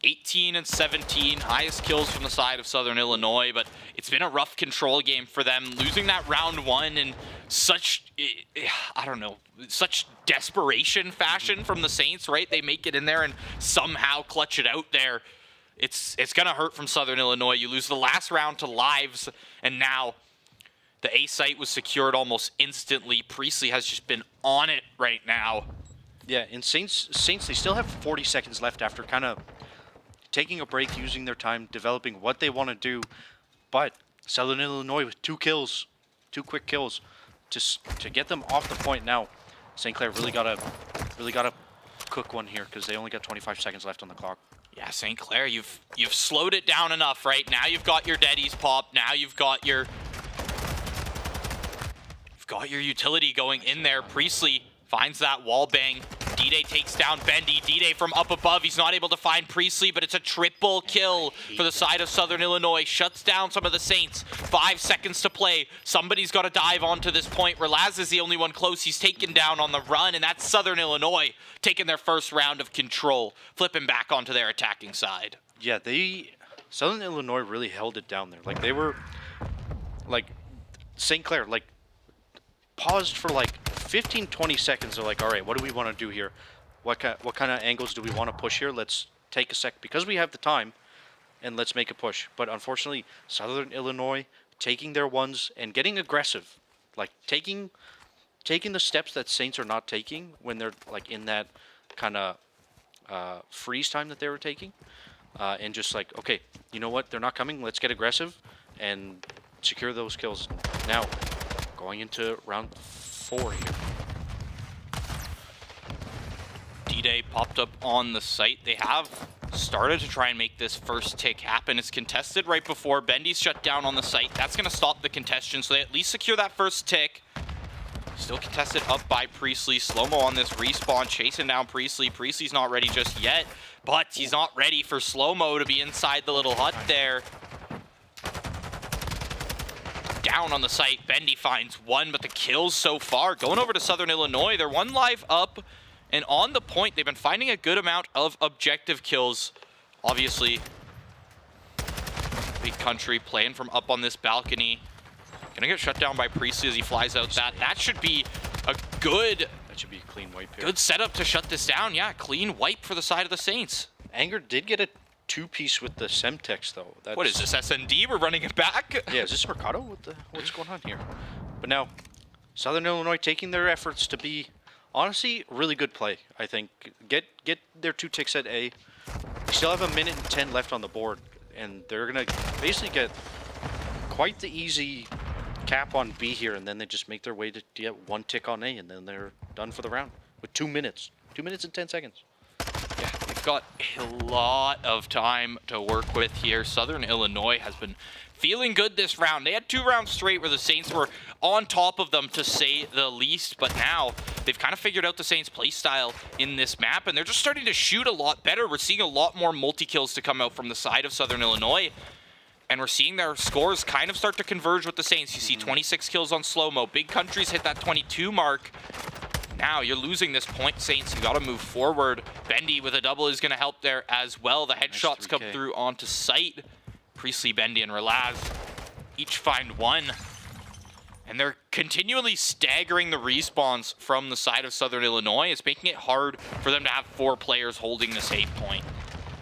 18 and 17, highest kills from the side of Southern Illinois, but it's been a rough control game for them. Losing that round one in such, I don't know, such desperation fashion from the Saints, right? They make it in there and somehow clutch it out there. It's going to hurt from Southern Illinois. You lose the last round to Lives, and now the A site was secured almost instantly. Priestley has just been on it right now. Yeah, and Saints, they still have 40 seconds left after kind of taking a break, using their time, developing what they want to do. But Southern Illinois with 2 kills, 2 quick kills, to get them off the point now. St. Clair really gotta cook one here because they only got 25 seconds left on the clock. Yeah, St. Clair, you've slowed it down enough, right? Now you've got your Deadies pop. Now you've got your utility going in there. Priestley finds that wall bang. D-Day takes down Bendy. D-Day from up above. He's not able to find Priestley, but it's a triple kill for the side of Southern Illinois. Shuts down some of the Saints. 5 seconds to play. Somebody's got to dive onto this point. Relaz is the only one close. He's taken down on the run, and that's Southern Illinois taking their first round of control, flipping back onto their attacking side. Yeah, Southern Illinois really held it down there. Like, they were, like, St. Clair, like, paused for like 15, 20 seconds. They're like, all right, what do we want to do here? What kind of angles do we want to push here? Let's take a sec because we have the time, and let's make a push. But unfortunately, Southern Illinois taking their ones and getting aggressive, like taking the steps that Saints are not taking when they're like in that kind of freeze time that they were taking, and just like, okay, you know what? They're not coming. Let's get aggressive and secure those kills now. Going into round 4 here. D-Day popped up on the site. They have started to try and make this first tick happen. It's contested right before. Bendy's shut down on the site. That's going to stop the contention, so they at least secure that first tick. Still contested up by Priestley. Slow-mo on this respawn, chasing down Priestley. Priestley's not ready just yet, but he's not ready for Slow-mo to be inside the little hut there. Down on the site, Bendy finds one, but the kills so far going over to Southern Illinois. They're 1 live up and on the point. They've been finding a good amount of objective kills. Obviously, Big Country playing from up on this balcony. Gonna get shut down by Priestley as he flies out. That should be a good... That should be a clean wipe here. Good setup to shut this down. Yeah, clean wipe for the side of the Saints. Anger did get a 2-piece with the Semtex though. What is this, SND? We're running it back? Yeah, is this Mercado? What's going on here? But now, Southern Illinois taking their efforts to be, honestly, really good play. I think get their 2 ticks at A. They still have 1 minute and 10 left on the board, and they're gonna basically get quite the easy cap on B here, and then they just make their way to get 1 tick on A, and then they're done for the round with 2 minutes. 2 minutes and 10 seconds. Yeah, they've got a lot of time to work with here. Southern Illinois has been feeling good this round. They had 2 rounds straight where the Saints were on top of them, to say the least, but now they've kind of figured out the Saints' play style in this map, and they're just starting to shoot a lot better. We're seeing a lot more multi-kills to come out from the side of Southern Illinois, and we're seeing their scores kind of start to converge with the Saints. You see 26 kills on Slow-mo. Big Country's hit that 22 mark. Now you're losing this point, Saints. You got to move forward. Bendy with a double is going to help there as well. The headshots Nice come through onto site. Priestley, Bendy, and Relaz each find 1. And they're continually staggering the respawns from the side of Southern Illinois. It's making it hard for them to have 4 players holding this 8 point.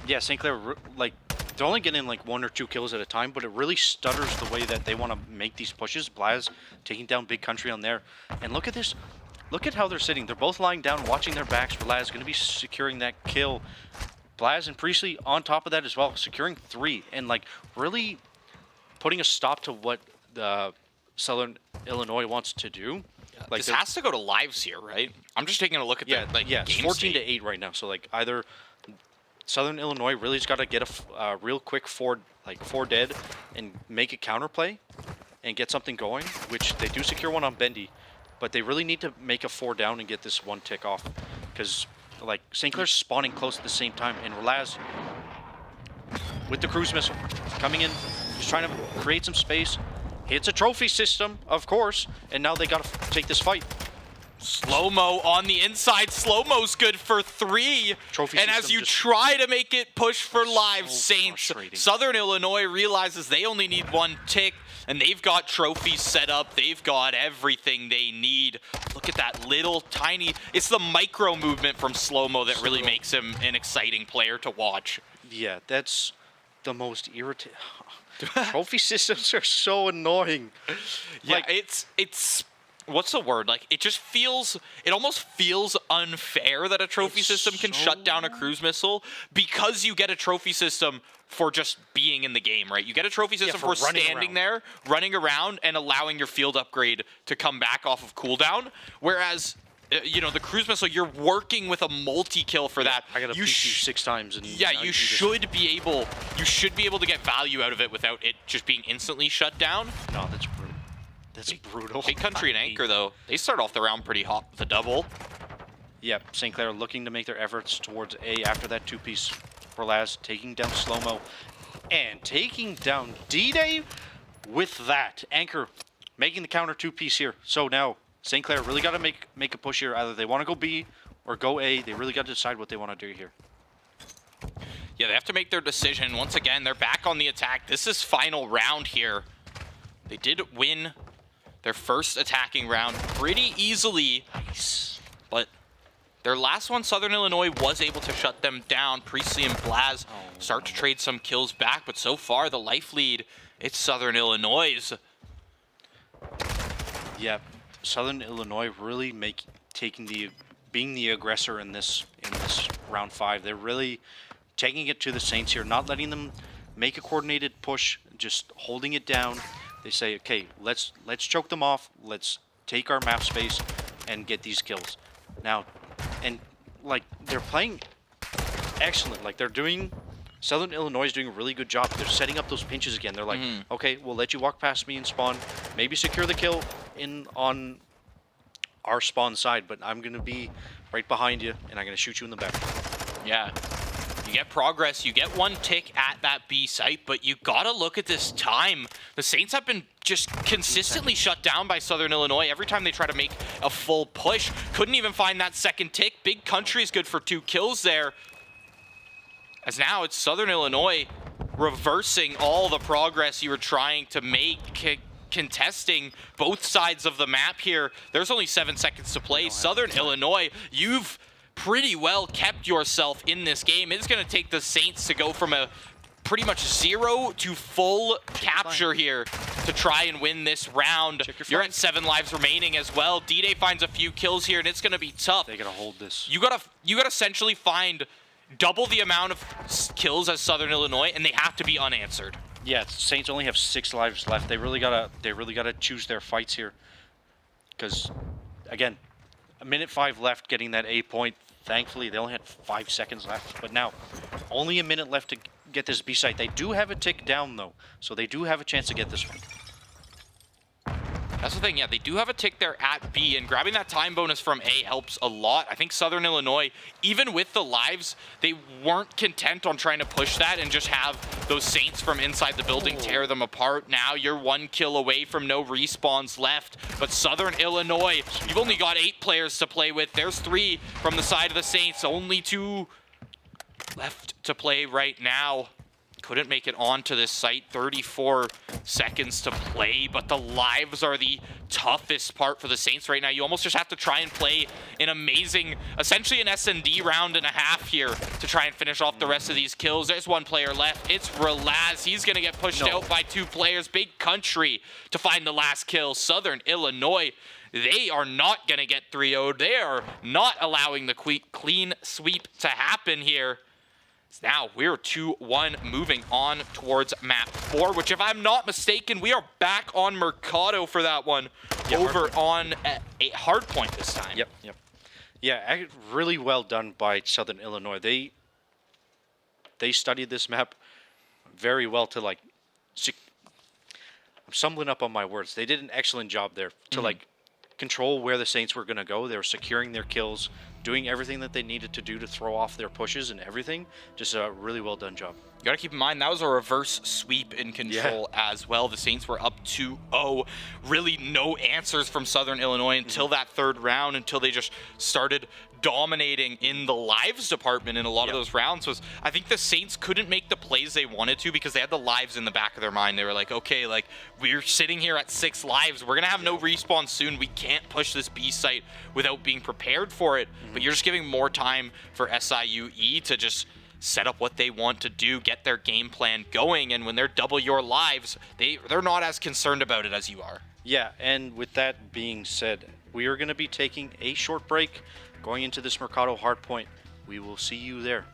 Yeah, St. Clair, like, they're only getting like 1 or 2 kills at a time, but it really stutters the way that they want to make these pushes. Blaz taking down Big Country on there. And look at this. Look at how they're sitting. They're both lying down, watching their backs. Relaz going to be securing that kill. Blaz and Priestley on top of that as well, securing 3. And, like, really putting a stop to what the Southern Illinois wants to do. Yeah, Like, this has to go to lives here, right? I'm just taking a look at yeah, that. Like, yeah, it's game 14 state. to 8 right now. So, like, either Southern Illinois really just got to get a real quick four dead and make a counterplay and get something going, which they do secure one on Bendy, but they really need to make a 4 down and get this one tick off, because like St. Clair's spawning close at the same time, and Relaz with the cruise missile coming in, just trying to create some space, hits a trophy system, of course, and now they got to take this fight. Slow-mo on the inside. Slow-mo's good for 3. Trophy and system as you just try to make it push for live, so Saints, frustrating. Southern Illinois realizes they only need 1 tick, and they've got trophies set up. They've got everything they need. Look at that little tiny... It's the micro movement from Slow-mo that really makes him an exciting player to watch. Yeah, that's the most irritating. Trophy systems are so annoying. Yeah, Like, it's what's the word? Like, it almost feels unfair that a trophy system can shut down a cruise missile, because you get a trophy system for just being in the game, right? You get a trophy system for for running standing around. there, running around, and allowing your field upgrade to come back off of cooldown. Whereas, the cruise missile, you're working with a multi-kill for that. I gotta You peek you 6 times, and Yeah, now you can just- should be able to get value out of it without it just being instantly shut down. No, that's brutal. That's brutal. Big Country and Anchor, though, they start off the round pretty hot with a double. Yep, St. Clair looking to make their efforts towards A after that 2-piece. Relaz taking down Slow-mo and taking down D-Day with that. Anchor making the counter 2-piece here. So now St. Clair really got to make a push here. Either they want to go B or go A. They really got to decide what they want to do here. Yeah, they have to make their decision. Once again, they're back on the attack. This is final round here. They did win their first attacking round pretty easily. Nice. But their last one, Southern Illinois, was able to shut them down. Priestley and Blaz start to trade some kills back, but so far the life lead, it's Southern Illinois'. Yeah, Southern Illinois really being the aggressor in this round 5. They're really taking it to the Saints here, not letting them make a coordinated push, just holding it down. They say, okay, let's choke them off. Let's take our map space and get these kills. Now, and like they're playing excellent. Like Southern Illinois is doing a really good job. They're setting up those pinches again. They're like, okay, we'll let you walk past me and spawn. Maybe secure the kill on our spawn side, but I'm gonna be right behind you and I'm gonna shoot you in the back. Yeah. You get progress, you get 1 tick at that B site, but you gotta look at this time. The Saints have been just consistently shut down by Southern Illinois every time they try to make a full push. Couldn't even find that second tick. Big Country is good for 2 kills there. As now it's Southern Illinois reversing all the progress you were trying to make, contesting both sides of the map here. There's only 7 seconds to play. Southern Illinois, you've pretty well kept yourself in this game. It's going to take the Saints to go from a pretty much 0 to full capture here to try and win this round. You're at 7 lives remaining as well. D-Day finds a few kills here, and it's going to be tough. They gotta hold this. You gotta essentially find double the amount of kills as Southern Illinois, and they have to be unanswered. Yeah, Saints only have 6 lives left. They really gotta choose their fights here, because again, a minute 5 left, getting that A point. Thankfully, they only had 5 seconds left, but now only a minute left to get this B site. They do have a tick down though, so they do have a chance to get this one. That's the thing, yeah, they do have a tick there at B, and grabbing that time bonus from A helps a lot. I think Southern Illinois, even with the lives, they weren't content on trying to push that and just have those Saints from inside the building tear them apart. Now you're 1 kill away from no respawns left, but Southern Illinois, you've only got 8 players to play with. There's 3 from the side of the Saints, only 2 left to play right now. Couldn't make it onto this site. 34 seconds to play, but the lives are the toughest part for the Saints right now. You almost just have to try and play an amazing, essentially an S&D round and a half here to try and finish off the rest of these kills. There's 1 player left. It's Relaz. He's going to get pushed out by 2 players. Big Country to find the last kill. Southern Illinois, they are not going to get 3-0'd. They are not allowing the clean sweep to happen here. Now we're 2-1 moving on towards map 4, which if I'm not mistaken, we are back on Mercado for that one, over on a hard point this time. Yep. Yeah, really well done by Southern Illinois. They they studied this map very well to like. I'm stumbling up on my words. They did an excellent job there to like control where the Saints were going to go. They were securing their kills, doing everything that they needed to do to throw off their pushes and everything. Just a really well done job. You got to keep in mind, that was a reverse sweep in control as well. The Saints were up 2-0. Really no answers from Southern Illinois until that third round, until they just started dominating in the lives department in a lot of those rounds. I think the Saints couldn't make the plays they wanted to because they had the lives in the back of their mind. They were like, okay, like we're sitting here at 6 lives. We're going to have no respawn soon. We can't push this B site without being prepared for it. But you're just giving more time for SIUE to just set up what they want to do, get their game plan going, and when they're double your lives, they're not as concerned about it as you are. Yeah, and with that being said, we are going to be taking a short break going into this Mercado hardpoint. We will see you there.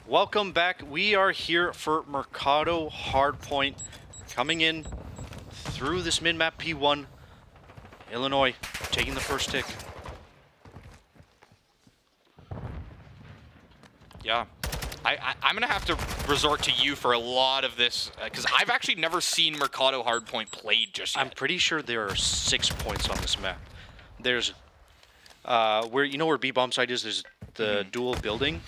Welcome back. We are here for Mercado Hardpoint, coming in through this mid-map P1. Illinois taking the first tick. Yeah. I'm going to have to resort to you for a lot of this, because I've actually never seen Mercado Hardpoint played just yet. I'm pretty sure there are 6 points on this map. There's, where you know where B-bomb site is? There's the dual building.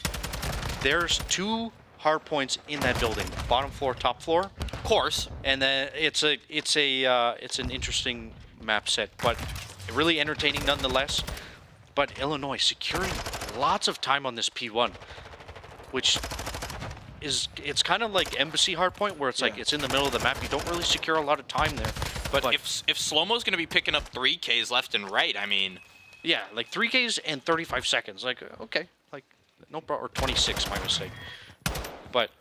There's 2 hard points in that building, bottom floor, top floor. Of course. And then it's an interesting map set, but really entertaining nonetheless. But Illinois securing lots of time on this P1, which it's kind of like Embassy Hardpoint, where it's like it's in the middle of the map. You don't really secure a lot of time there. But if Slow-Mo's going to be picking up 3Ks left and right, I mean... Yeah, like 3Ks and 35 seconds. Like, okay. Like, no problem. Or 26, my mistake. But,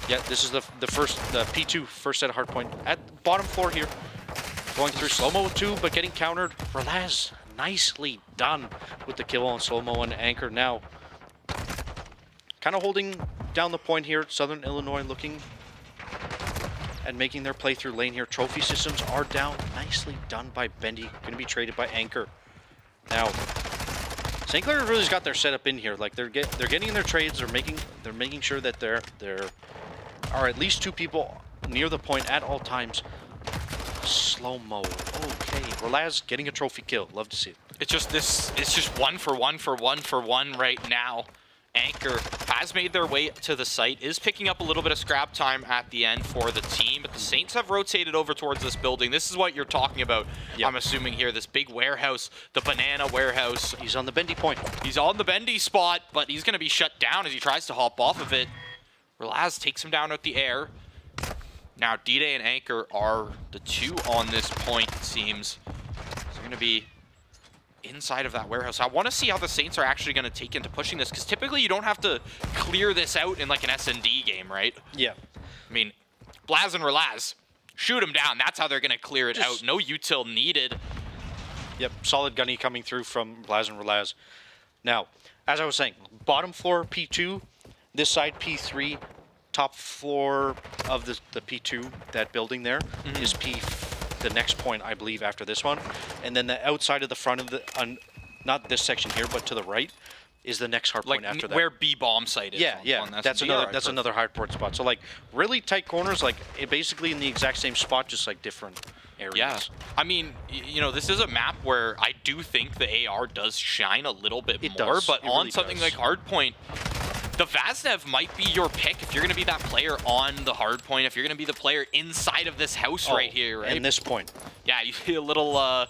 yeah, this is the P2 first set of hardpoint. At bottom floor here. Going through Slow-Mo too, but getting countered. Relaz, nicely done with the kill on Slow-Mo and Anchor now. Kind of holding down the point here. Southern Illinois looking and making their play through lane here. Trophy systems are down. Nicely done by Bendy. Going to be traded by Anchor. Now, St. Clair really's got their setup in here. Like they're getting in their trades. They're making sure that there are at least 2 people near the point at all times. Slow-Mo. Okay, Relaz getting a trophy kill. Love to see it. It's just 1 for 1 for 1 for 1 right now. Anchor has made their way to the site, is picking up a little bit of scrap time at the end for the team, but the Saints have rotated over towards this building. This is what you're talking about, yep. I'm assuming here, this big warehouse, the banana warehouse. He's on the bendy point. He's on the bendy spot, but he's going to be shut down as he tries to hop off of it. Relaz takes him down at the air. Now, D-Day and Anchor are the 2 on this point, it seems. So they're going to be inside of that warehouse. I want to see how the Saints are actually going to take into pushing this, because typically you don't have to clear this out in like an S&D game, right? Yeah. I mean, Blaz and Relaz, shoot them down. That's how they're going to clear it out. No util needed. Yep, solid gunny coming through from Blaz and Relaz. Now, as I was saying, bottom floor P2, this side P3, top floor of the P2, that building there, is the next point, I believe, after this one. And then the outside of the front of the, not this section here, but to the right, is the next hard point after that. Where B-bomb site is. Yeah, on that's another hard port spot. So like really tight corners, like basically in the exact same spot, just like different areas. Yeah, I mean, you know, this is a map where I do think the AR does shine a little bit more, but on something like hardpoint, the Vaznev might be your pick if you're going to be that player on the hard point, if you're going to be the player inside of this house right here, right? And this point. Yeah, you see a little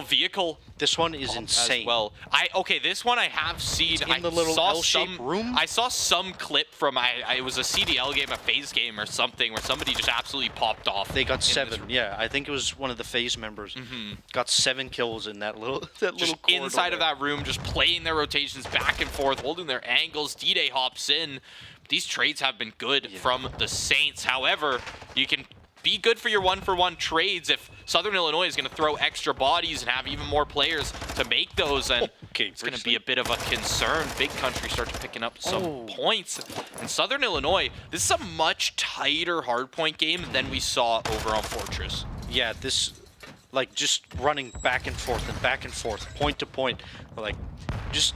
vehicle. This one is insane. As well, okay, this one I have seen. It's in the little L-shaped room. I saw some clip from it was a CDL game, a phase game or something, where somebody just absolutely popped off. They got 7. Yeah, I think it was one of the phase members. Got 7 kills in that little just inside of that room, just playing their rotations back and forth, holding their angles. D-Day hops in. These trades have been good from the Saints. However, you can be good for your 1-for-1 trades if Southern Illinois is going to throw extra bodies and have even more players to make those, and it's going to be a bit of a concern. Big Country starts picking up some points. And Southern Illinois, this is a much tighter hardpoint game than we saw over on Fortress. Yeah, this, like, just running back and forth, point to point, like, just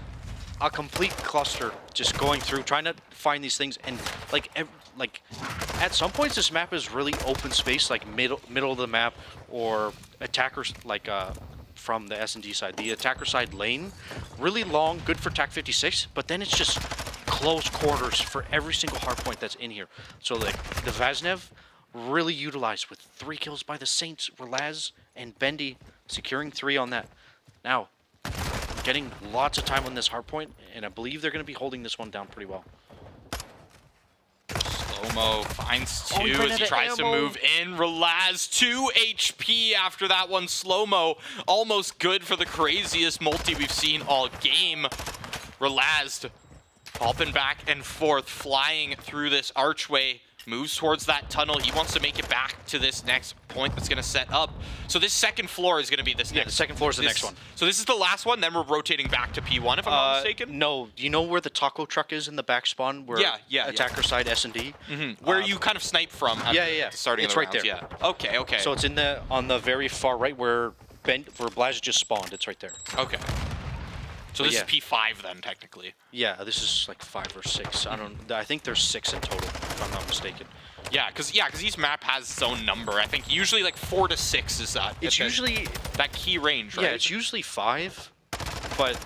a complete cluster, just going through, trying to find these things, and like at some points this map is really open space, like middle of the map, or attackers like from the S&D side, the attacker side lane, really long, good for TAC 56, but then it's just close quarters for every single hard point that's in here. So like the Vaznev really utilized with 3 kills by the Saints, Relaz and Bendy securing 3 on that. Now getting lots of time on this hard point, and I believe they're going to be holding this one down pretty well. Slow-Mo finds 2 as he tries to move in. Relaz 2 HP after that one. Slow-Mo almost good for the craziest multi we've seen all game. Relaz hopping back and forth, flying through this archway, moves towards that tunnel. He wants to make it back to this next point that's going to set up. So this second floor is going to be this next. Yeah, the second floor is the next one. So this is the last one, then we're rotating back to P1 if I'm not mistaken? No. Do you know where the taco truck is in the back spawn? Where attacker side S&D? Where you kind of snipe from. Starting it's right there. Yeah. Okay. So it's on the very far right where Blaz just spawned. It's right there. Okay. So this is P5 then, technically. Yeah, this is like 5 or 6. I think there's 6 in total, if I'm not mistaken. Yeah, because each map has its own number. I think usually like 4 to 6 is that. It's usually that key range, right? Yeah, it's usually 5, but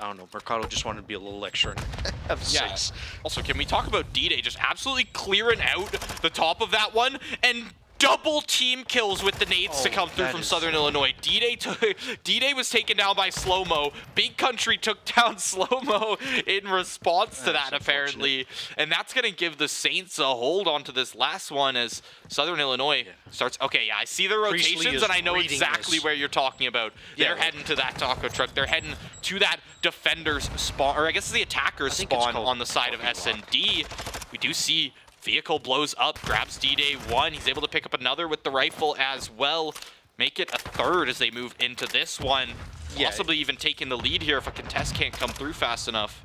I don't know. Mercado just wanted to be a little extra and have 6. Also, can we talk about D-Day just absolutely clearing out the top of that one and double team kills with the nades to come through from Southern Illinois. D-Day was taken down by Slow-Mo. Big Country took down Slow-Mo in response to that, apparently. And that's going to give the Saints a hold onto this last one as Southern Illinois starts. Okay, yeah, I see the rotations, and I know exactly where you're talking about. They're heading to that taco truck. They're heading to that defender's spawn, or I guess the attacker's spawn on the side of S&D. We do see vehicle blows up, grabs D-Day 1. He's able to pick up another with the rifle as well. Make it a third as they move into this one. Possibly even taking the lead here if a contest can't come through fast enough.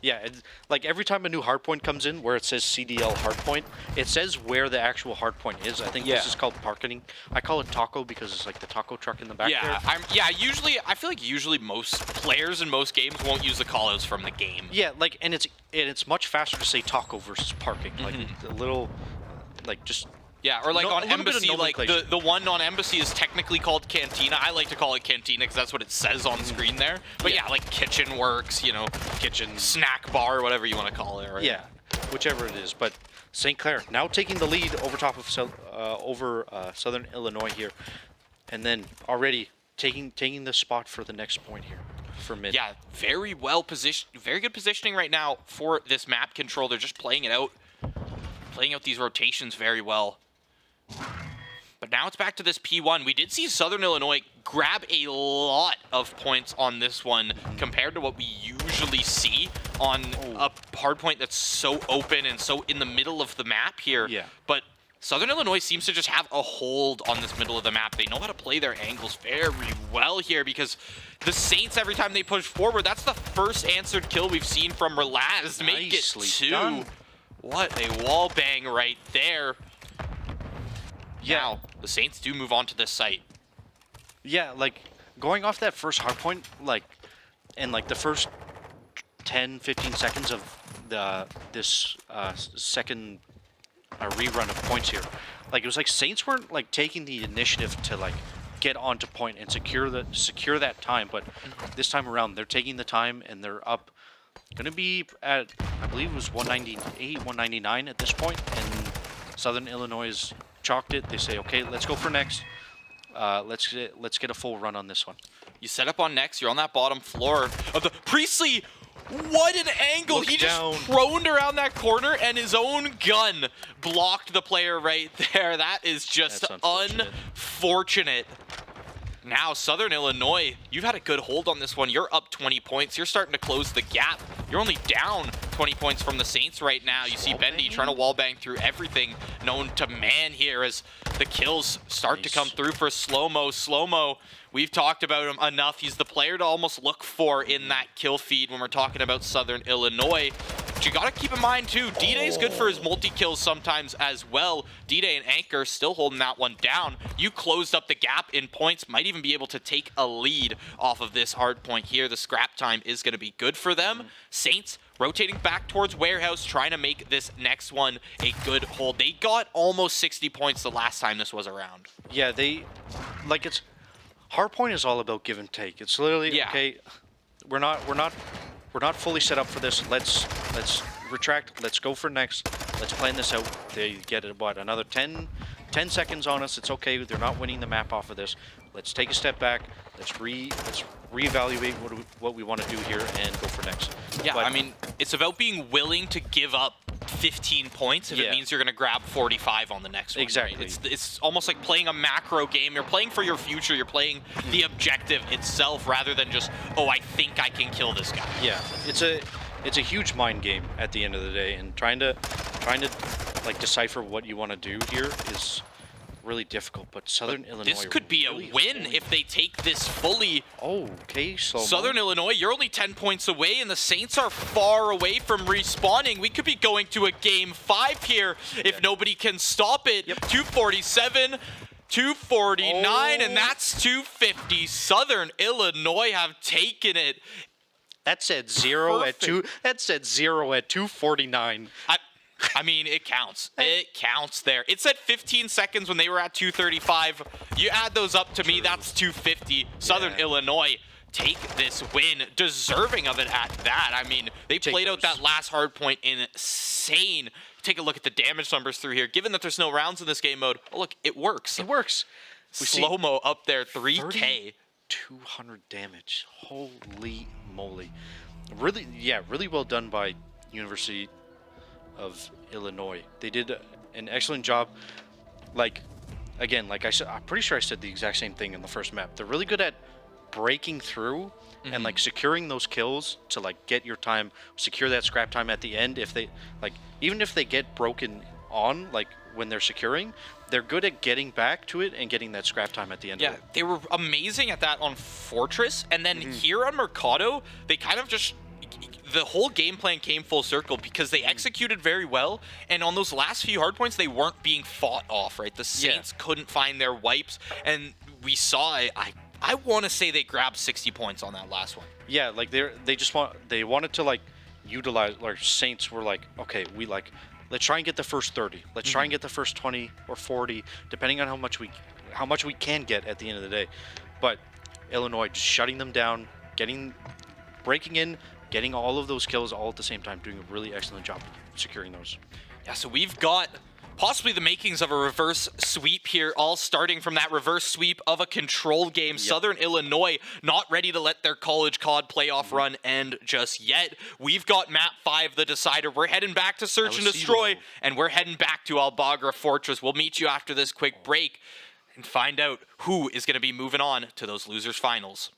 Yeah, it's, like every time a new hardpoint comes in where it says CDL hardpoint, it says where the actual hardpoint is. I think this is called parking. I call it taco because it's like the taco truck in the back there. I feel like usually most players in most games won't use the callouts from the game. Yeah, like and it's much faster to say taco versus parking. Like a little, like just. Yeah, or like on Embassy, like the one on Embassy is technically called Cantina. I like to call it Cantina because that's what it says on screen there. But yeah, like Kitchen Works, you know, kitchen, snack bar, whatever you want to call it, right? Yeah, whichever it is. But St. Clair now taking the lead over top of Southern Illinois here, and then already taking the spot for the next point here for mid. Yeah, very well positioned, very good positioning right now for this map control. They're just playing out these rotations very well. But now it's back to this P1. We did see Southern Illinois grab a lot of points on this one compared to what we usually see on a hardpoint that's so open and so in the middle of the map here. Yeah. But Southern Illinois seems to just have a hold on this middle of the map. They know how to play their angles very well here because the Saints, every time they push forward, that's the first answered kill we've seen from Relaz. Make it 2. Done. What a wall bang right there. Yeah. Now, the Saints do move on to this site. Yeah, like, going off that first hardpoint, like, in, like, the first 10, 15 seconds of this second rerun of points here, like, it was like Saints weren't, like, taking the initiative to, like, get onto point and secure that time, but this time around, they're taking the time, and they're up, gonna be at, I believe it was 198, 199 at this point, and Southern Illinois is chalked it. They say, okay, let's go for next. Let's get a full run on this one. You set up on next. You're on that bottom floor of the Priestley. What an angle! He just proned around that corner, and his own gun blocked the player right there. That is just unfortunate. Now, Southern Illinois, you've had a good hold on this one. You're up 20 points. You're starting to close the gap. You're only down 20 points from the Saints right now. You see Bendy trying to wallbang through everything known to man here as the kills start to come through for Slow-Mo. Slow-Mo, we've talked about him enough. He's the player to almost look for in that kill feed when we're talking about Southern Illinois. But you got to keep in mind, too, D-Day's good for his multi-kills sometimes as well. D-Day and Anchor still holding that one down. You closed up the gap in points, might even be able to take a lead off of this hard point here. The scrap time is going to be good for them. Saints rotating back towards Warehouse, trying to make this next one a good hold. They got almost 60 points the last time this was around. Yeah, it's hardpoint is all about give and take. It's literally okay. We're not fully set up for this. Let's retract. Let's go for next. Let's plan this out. They get it, what, another 10 seconds on us. It's okay. They're not winning the map off of this. Let's take a step back. Let's reevaluate what we want to do here and go for next. Yeah, but I mean, it's about being willing to give up 15 points if it means you're going to grab 45 on the next one. Exactly. Right? It's almost like playing a macro game. You're playing for your future. You're playing the objective itself rather than just, oh, I think I can kill this guy. Yeah, it's a huge mind game at the end of the day, and trying to like decipher what you want to do here is really difficult. But Southern Illinois, this could be really a win if they take this fully. Oh, okay, so Southern Illinois, you're only 10 points away, and the Saints are far away from respawning. We could be going to a game 5 here if nobody can stop it. 247. 249, and that's 250. Southern Illinois have taken it. That said 0 at Perfect. 2. That said 0 at 249. I mean, it counts. It counts there. It said 15 seconds when they were at 235. You add those up to me, that's 250. Southern Illinois take this win, deserving of it at that. I mean, they played out that last hard point insane. Take a look at the damage numbers through here. Given that there's no rounds in this game mode, oh, look, it works. It works. Slow-mo up there, 3K. 200 damage. Holy moly. Really, yeah, really well done by University of Illinois. They did an excellent job. Like, again, like I said, I'm pretty sure I said the exact same thing in the first map. They're really good at breaking through and like securing those kills to like get your time, secure that scrap time at the end. If they like, even if they get broken on, like when they're securing, they're good at getting back to it and getting that scrap time at the end. Yeah, of it. they were amazing at that on Fortress, and then here on Mercado, they kind of just, the whole game plan came full circle because they executed very well, and on those last few hard points, they weren't being fought off, right? The Saints couldn't find their wipes, and we saw it. I want to say they grabbed 60 points on that last one. Yeah, like they wanted to like utilize, like Saints were like, okay, let's try and get the first 30. Let's try and get the first 20 or 40, depending on how much we can get at the end of the day. But Illinois just shutting them down, breaking in, getting all of those kills all at the same time, doing a really excellent job securing those. Yeah, so we've got possibly the makings of a reverse sweep here, all starting from that reverse sweep of a control game. Yep. Southern Illinois not ready to let their CollegeCoD playoff run end just yet. We've got map 5, the decider. We're heading back to Search and Destroy, and we're heading back to Albagra Fortress. We'll meet you after this quick break and find out who is going to be moving on to those losers finals.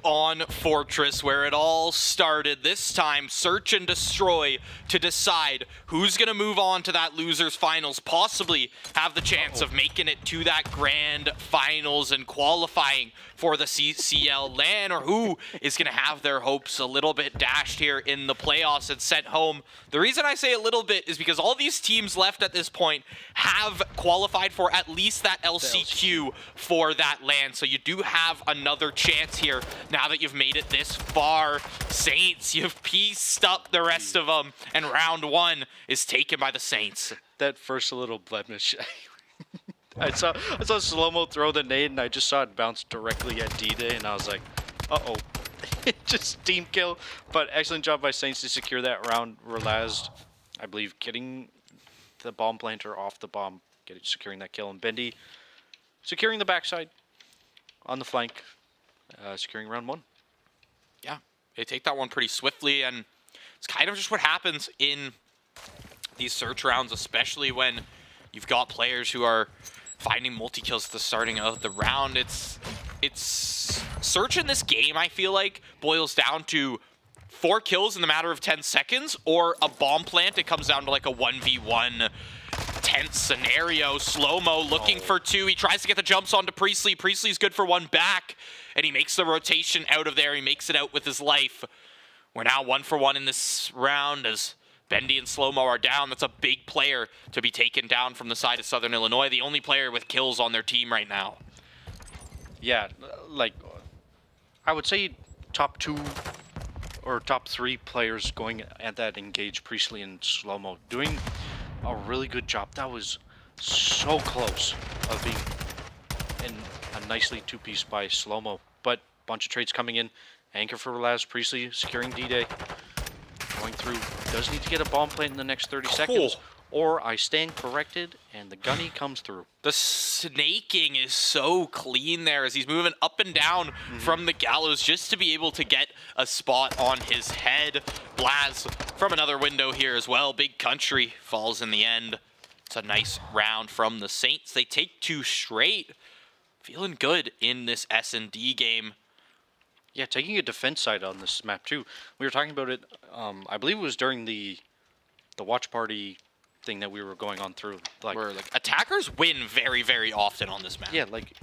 on Fortress, where it all started. This time, search and destroy to decide who's going to move on to that losers finals, possibly have the chance of making it to that grand finals and qualifying for the CCL LAN, or who is going to have their hopes a little bit dashed here in the playoffs and sent home. The reason I say a little bit is because all these teams left at this point have qualified for at least that LCQ for that LAN, so you do have another chance here now that you've made it this far. Saints, you've pieced up the rest of them, and round one is taken by the Saints. That first little blemish. I saw Slow-Mo throw the nade, and I just saw it bounce directly at D-Day, and I was like, uh-oh. Just team kill. But excellent job by Saints to secure that round. Relazed, I believe, getting the bomb planter off the bomb, securing that kill. And Bendy securing the backside on the flank, securing round one. Yeah, they take that one pretty swiftly, and it's kind of just what happens in these search rounds, especially when you've got players who are finding multi-kills at the starting of the round. It's search in this game, I feel like, boils down to 4 kills in the matter of 10 seconds, or a bomb plant. It comes down to like a 1v1 tense scenario. Slow-Mo looking for 2. He tries to get the jumps onto Priestley. Priestley's good for 1 back, and he makes the rotation out of there. He makes it out with his life. We're now 1 for 1 in this round as Bendy and Slow-Mo are down. That's a big player to be taken down from the side of Southern Illinois. The only player with kills on their team right now. Yeah, like, I would say top 2 or top 3 players going at that engage, Priestley and Slow-Mo, doing a really good job. That was so close of being a nicely 2-piece by Slow-Mo. But bunch of trades coming in. Anchor for Relaz, Priestley securing D-Day. Going through, does need to get a bomb plant in the next 30 seconds. Or I stand corrected, and the gunny comes through. The snaking is so clean there as he's moving up and down from the gallows just to be able to get a spot on his head. Blaz from another window here as well. Big Country falls in the end. It's a nice round from the Saints. They take 2 straight. Feeling good in this S&D game. Yeah, taking a defense side on this map too. We were talking about it, I believe it was during the watch party thing that we were going on through. Where attackers win very, very often on this map. Yeah, like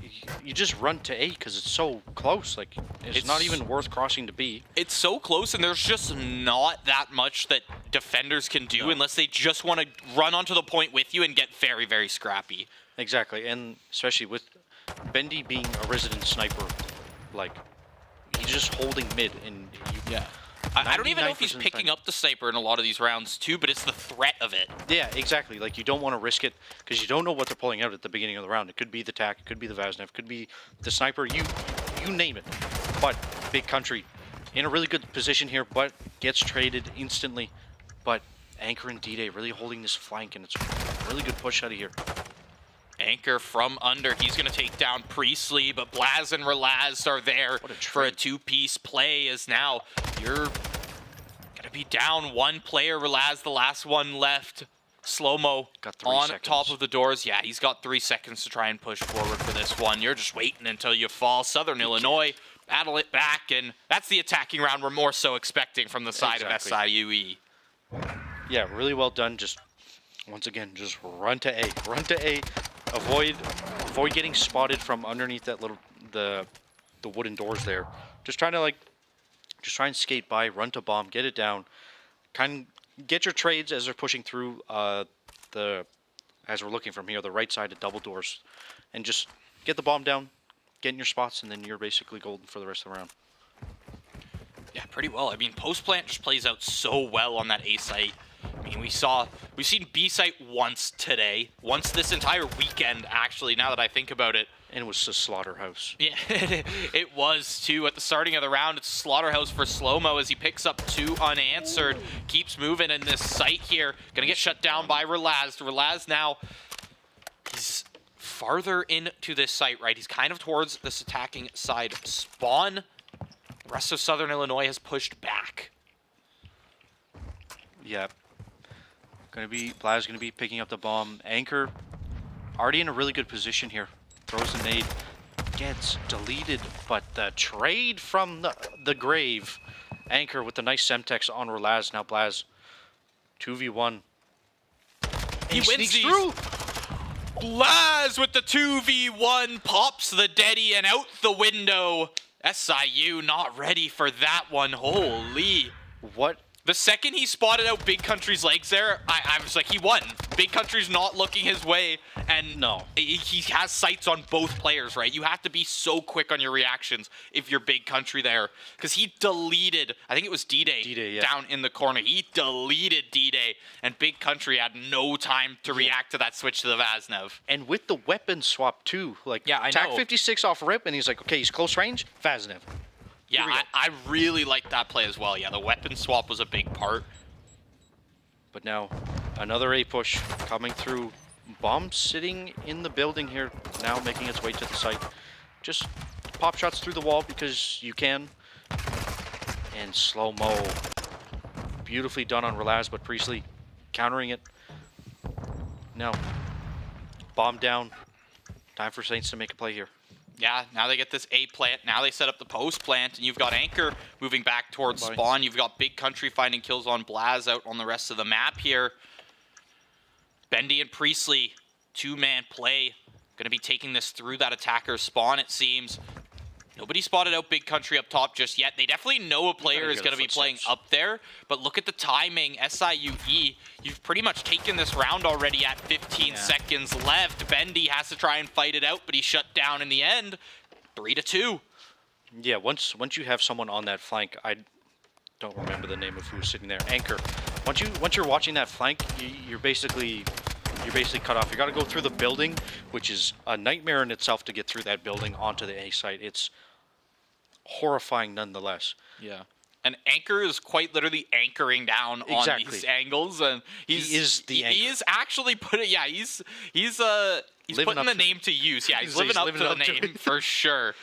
you just run to A because it's so close. Like it's not even worth crossing to B. It's so close, and there's just not that much that defenders can do unless they just want to run onto the point with you and get very, very scrappy. Exactly, and especially with Bendy being a resident sniper, like he's just holding mid, and I don't even know if he's picking up the sniper in a lot of these rounds too, but it's the threat of it. Yeah, exactly. Like you don't want to risk it because you don't know what they're pulling out at the beginning of the round. It could be the TAC, it could be the Vaznev, it could be the sniper. You name it. But Big Country in a really good position here, but gets traded instantly. But Anchor and D-Day really holding this flank, and it's a really good push out of here. Anchor from under. He's going to take down Priestley, but Blaz and Relaz are there for a 2-piece play, as now you're going to be down 1 player. Relaz, the last one left. Slow-Mo on top of the doors. Yeah, he's got 3 seconds to try and push forward for this one. You're just waiting until you fall. Southern Illinois battle it back, and that's the attacking round we're more so expecting from the side of SIUE. Yeah, really well done. Just, once again, just run to A. Run to A. Avoid getting spotted from underneath that little the wooden doors there. Just try and skate by, run to bomb, get it down, kind of get your trades as they're pushing through as we're looking from here, the right side of double doors, and just get the bomb down, get in your spots, and then you're basically golden for the rest of the round. Yeah, pretty well. I mean, post plant just plays out so well on that A site. I mean, we've seen B site once today, once this entire weekend, actually, now that I think about it. And it was a slaughterhouse. Yeah, it was too. At the starting of the round, it's slaughterhouse for Slow-Mo as he picks up 2 unanswered, keeps moving in this site here. Gonna get shut down by Relaz. Relaz now, he's farther into this site, right? He's kind of towards this attacking side spawn. The rest of Southern Illinois has pushed back. Yeah. Blaz gonna be picking up the bomb. Anchor already in a really good position here. Throws the nade. Gets deleted, but the trade from the grave. Anchor with the nice Semtex on Relaz. Now Blaz 2v1. He wins sneaks these. through. Blaz with the 2v1 pops the Deddy and out the window. SIU not ready for that one. Holy. What? The second he spotted out Big Country's legs there, I was like, he won. Big Country's not looking his way, and No. he has sights on both players, right? You have to be so quick on your reactions if you're Big Country there, because he deleted, I think it was D-Day, yeah. down in the corner. He deleted D-Day, and Big Country had no time to react to that switch to the Vaznev. And with the weapon swap too, like Yeah, I TAC know. 56 off rip, and he's like, okay, he's close range, Vaznev. Yeah, we go. I really liked that play as well. Yeah, the weapon swap was a big part. But now, another A push coming through. Bomb sitting in the building here, now making its way to the site. Just pop shots through the wall because you can. And slow-mo. Beautifully done on Relaz, but Priestley countering it. Now, bomb down. Time for Saints to make a play here. Yeah, now they get this A plant. Now they set up the post plant, and you've got Anchor moving back towards Nice. spawn. You've got Big Country finding kills on Blaz out on the rest of the map here. Bendy and Priestley, two-man play. Going to be taking this through that attacker's spawn, it seems. Nobody spotted out Big Country up top just yet. They definitely know a player is going to be playing up there, but look at the timing. SIUE, you've pretty much taken this round already at 15 seconds left. Bendy has to try and fight it out, but he's shut down in the end. 3-2. Yeah, once you have someone on that flank, I don't remember the name of who was sitting there. Anchor. Once you're watching that flank, you're basically cut off. You got to go through the building, which is a nightmare in itself to get through that building onto the A site. It's horrifying nonetheless. Yeah. And Anchor is quite literally anchoring down on these angles, and he is actually putting he's putting the name to use. Yeah, he's living up to the name for sure.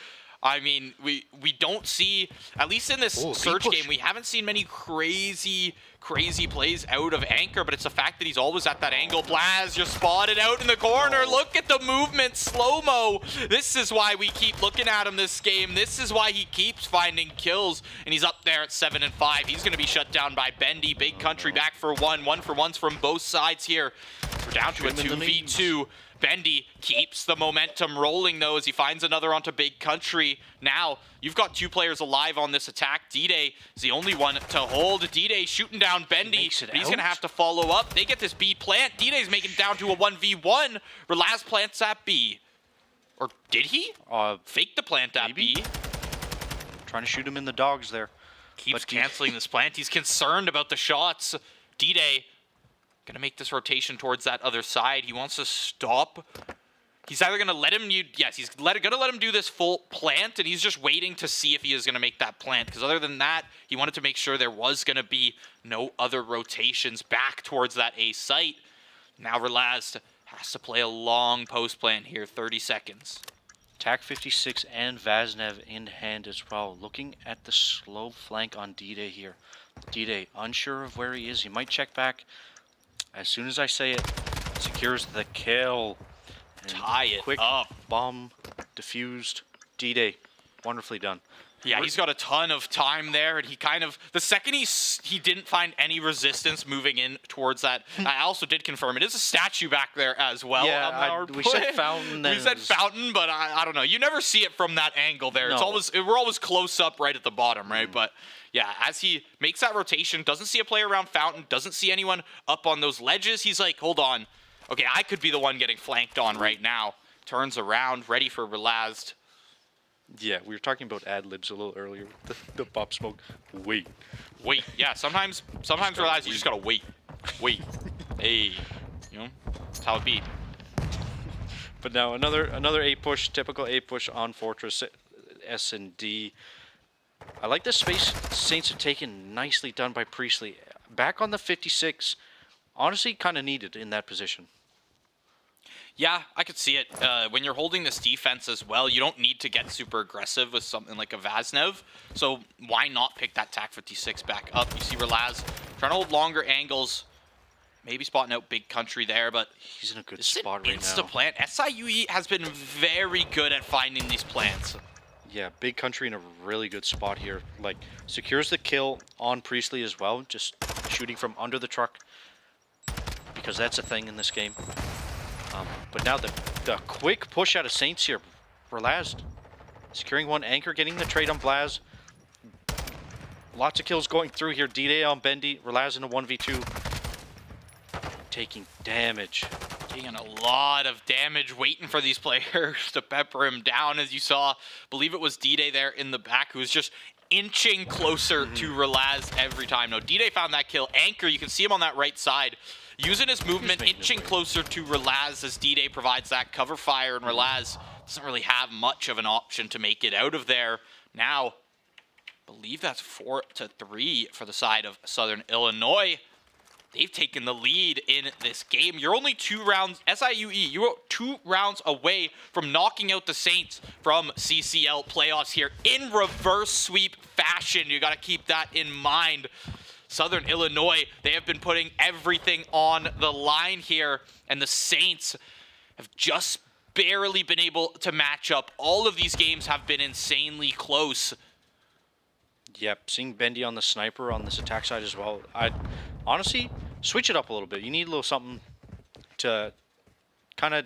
I mean, we don't see, at least in this search game, we haven't seen many crazy plays out of Anchor, but it's the fact that he's always at that angle. Blaz, you're spotted out in the corner. Look at the movement, slow-mo. This is why we keep looking at him this game. This is why he keeps finding kills, and he's up there at 7 and 5. He's going to be shut down by Bendy. Big Country back for one. 1-for-1s from both sides here. We're down to a 2v2. Bendy keeps the momentum rolling, though, as he finds another onto Big Country. Now, you've got two players alive on this attack. D-Day is the only one to hold. D-Day shooting down Bendy, but he's going to have to follow up. They get this B plant. D-Day's making it down to a 1v1. Relaz plants at B. Or did he? Fake the plant at B. Trying to shoot him in the dogs there. Keeps canceling this plant. He's concerned about the shots. D-Day gonna make this rotation towards that other side. He wants to stop. He's either gonna let him, he's gonna let him do this full plant, and he's just waiting to see if he is gonna make that plant. Because other than that, he wanted to make sure there was gonna be no other rotations back towards that A site. Now Relaz has to play a long post plant here, 30 seconds. TAC 56 and Vaznev in hand as well. Looking at the slow flank on D-Day here. D-Day unsure of where he is. He might check back. As soon as I say it, secures the kill. And tie it quick up. Bomb diffused. D-Day, wonderfully done. Yeah, he's got a ton of time there, and he kind of, the second he didn't find any resistance moving in towards that, I also did confirm it is a statue back there as well. Yeah, we said fountain. We said fountain, but I don't know. You never see it from that angle there. It's always, we're always close up right at the bottom, right? But yeah, as he makes that rotation, doesn't see a player around fountain, doesn't see anyone up on those ledges, he's like, hold on. Okay, I could be the one getting flanked on right now. Turns around, ready for Relaz. Yeah, we were talking about ad-libs a little earlier. The pop smoke. Wait. Yeah, sometimes Relaz, you just gotta wait. Hey, you know, that's how it be. But now another A push, typical A push on Fortress S and D. I like the space Saints have taken, nicely done by Priestley. Back on the 56, honestly kind of needed in that position. Yeah, I could see it. When you're holding this defense as well, you don't need to get super aggressive with something like a Vaznev. So why not pick that TAC 56 back up? You see Relaz trying to hold longer angles. Maybe spotting out Big Country there, but he's in a good spot right now. Insta plant. SIUE has been very good at finding these plants. Yeah, Big Country in a really good spot here. Like, secures the kill on Priestley as well, just shooting from under the truck, because that's a thing in this game. But now the quick push out of Saints here. Relaz securing one, Anchor getting the trade on Blaz. Lots of kills going through here. D-Day on Bendy, Relaz in a 1v2. Taking damage. Taking a lot of damage, waiting for these players to pepper him down, as you saw. Believe it was D-Day there in the back who was just inching closer to Relaz every time. No, D-Day found that kill. Anchor, you can see him on that right side, using his movement, inching closer to Relaz as D-Day provides that cover fire, and Relaz doesn't really have much of an option to make it out of there. Now, I believe that's 4-3 for the side of Southern Illinois. They've taken the lead in this game. You're only 2 rounds, SIUE, you're 2 rounds away from knocking out the Saints from CCL playoffs here in reverse sweep fashion. You got to keep that in mind. Southern Illinois, they have been putting everything on the line here, and the Saints have just barely been able to match up. All of these games have been insanely close. Yep, seeing Bendy on the sniper on this attack side as well. I'd honestly switch it up a little bit. You need a little something to kind of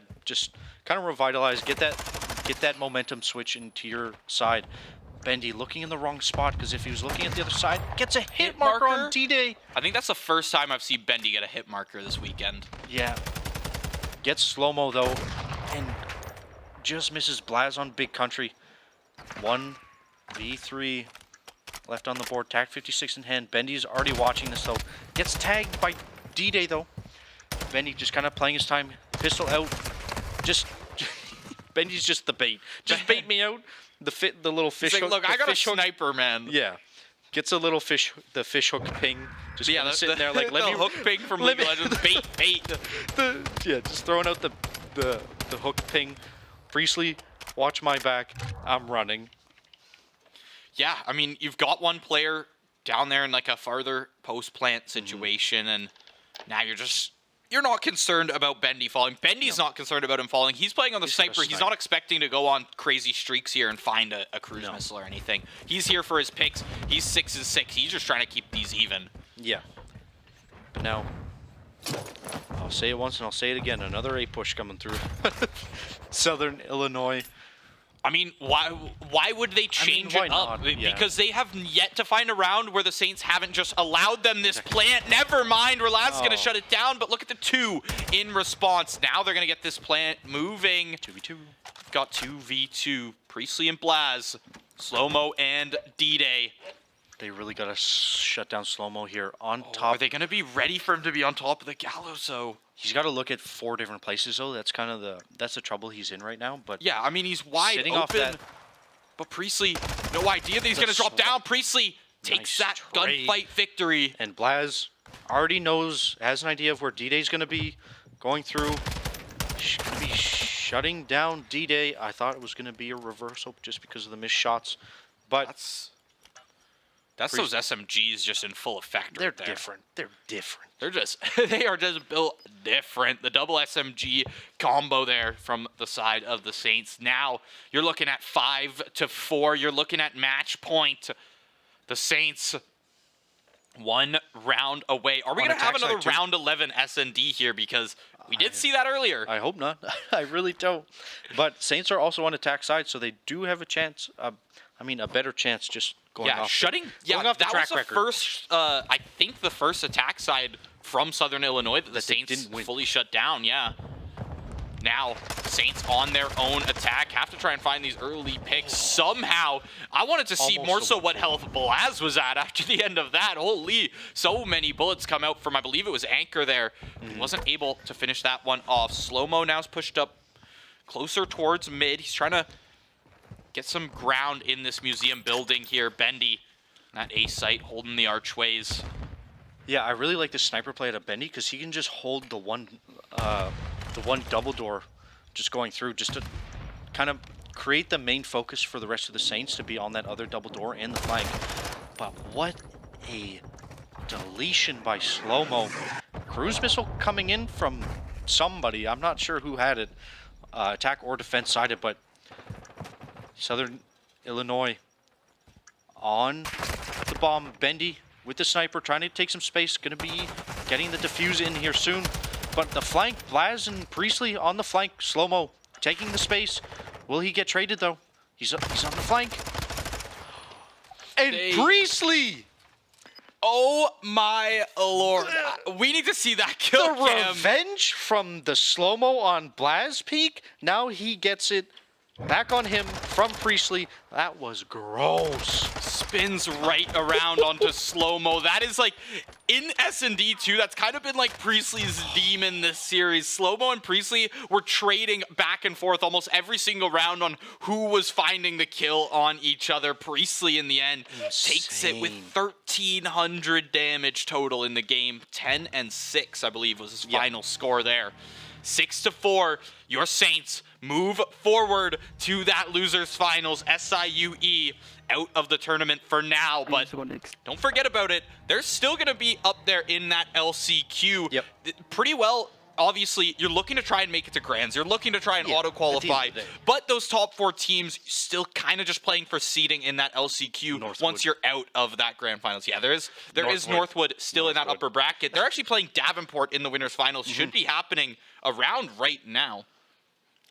revitalize, get that momentum switch into your side. Bendy looking in the wrong spot, because if he was looking at the other side, gets a hit marker on D-Day. I think that's the first time I've seen Bendy get a hit marker this weekend. Yeah. Gets slow-mo though, and just misses Blaz on Big Country. 1v3 left on the board. Tac 56 in hand. Bendy's already watching this though. Gets tagged by D-Day though. Bendy just kind of playing his time. Pistol out. Just Bendy's just the bait. Just bait me out. The little fish hook. Look, I got a hook. sniper, man. Yeah. Gets a little fish hook ping. Just yeah, sitting there like, let me hook ping from League of Legends. Bait. Just throwing out the hook ping. Priestley, watch my back. I'm running. Yeah, I mean, you've got one player down there in like a farther post plant situation, and now you're not concerned about Bendy falling. Bendy's not concerned about him falling. He's playing on the sniper. He's not expecting to go on crazy streaks here and find a cruise missile or anything. He's here for his picks. He's 6-6. He's just trying to keep these even. Yeah. But now, I'll say it once and I'll say it again. Another A push coming through. Southern Illinois. I mean, why would they change it up? Yeah. Because they have yet to find a round where the Saints haven't just allowed them this plant. Never mind, Relaz's going to shut it down, but look at the 2 in response. Now they're going to get this plant moving. 2v2. Got 2v2. Priestley and Blaz. Slow-mo and D-Day. They really got to shut down Slow-mo here on top. Are they going to be ready for him to be on top of the gallows, though? He's got to look at 4 different places, though. That's kind of the trouble he's in right now. But yeah, I mean, he's wide sitting open. Off that, but Priestley, no idea that he's going to drop down. Priestley takes that gunfight victory. And Blaz already knows, has an idea of where D-Day's going to be going through. Going to be shutting down D-Day. I thought it was going to be a reversal just because of the missed shots. But that's those SMGs just in full effect. They're different. They're different. They are just built different. The double SMG combo there from the side of the Saints. Now you're looking at 5-4. You're looking at match point. The Saints 1 round away. Are we going to have another round 11 S&D here? Because we did see that earlier. I hope not. I really don't. But Saints are also on attack side, so they do have a chance. A better chance just going off. Going off the track record. First, I think the first attack side from Southern Illinois that the Saints didn't fully shut down. Yeah. Now, Saints on their own attack have to try and find these early picks somehow. I wanted to see more so what health Blaz was at after the end of that. Holy, so many bullets come out from, I believe it was Anchor there. He wasn't able to finish that one off. Slow-mo now's pushed up closer towards mid. He's trying to get some ground in this museum building here. Bendy, that A site holding the archways. Yeah, I really like the sniper play at Bendy because he can just hold the one double door just going through, just to kind of create the main focus for the rest of the Saints to be on that other double door and the flank. But what a deletion by Slow-mo. Cruise missile coming in from somebody. I'm not sure who had it, attack or defense sided, but Southern Illinois on the bomb. Bendy with the sniper, trying to take some space. Going to be getting the defuse in here soon. But the flank, Blaz and Priestley on the flank. Slow-mo taking the space. Will he get traded, though? He's on the flank. And Priestley! Oh my lord. We need to see that kill The cam. revenge from the slow-mo on Blaz peak. Now he gets it back on him from Priestley. That was gross. Spins right around onto slow-mo. That is like, in S&D too, that's kind of been like Priestley's demon this series. Slow-mo and Priestley were trading back and forth almost every single round on who was finding the kill on each other. Priestley in the end takes it with 1,300 damage total in the game. 10 and 6, I believe, was his final score there. 6-4, your Saints move forward to that losers finals. SIUE out of the tournament for now, but don't forget about it. They're still going to be up there in that LCQ. Yep. Pretty well. Obviously, you're looking to try and make it to Grands. You're looking to try and auto-qualify. But those top 4 teams still kind of just playing for seeding in that LCQ once you're out of that Grand Finals. Yeah, there is Northwood still in that upper bracket. They're actually playing Davenport in the winners finals. Should be happening around right now.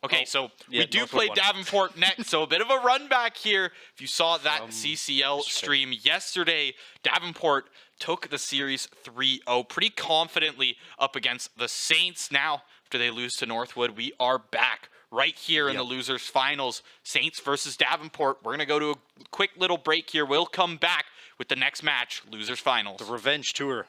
Okay, so we do play Davenport next, so a bit of a run back here. If you saw that CCL stream yesterday, Davenport took the series 3-0 pretty confidently up against the Saints. Now, after they lose to Northwood, we are back right here in the losers finals. Saints versus Davenport. We're going to go to a quick little break here. We'll come back with the next match, losers finals. The revenge tour.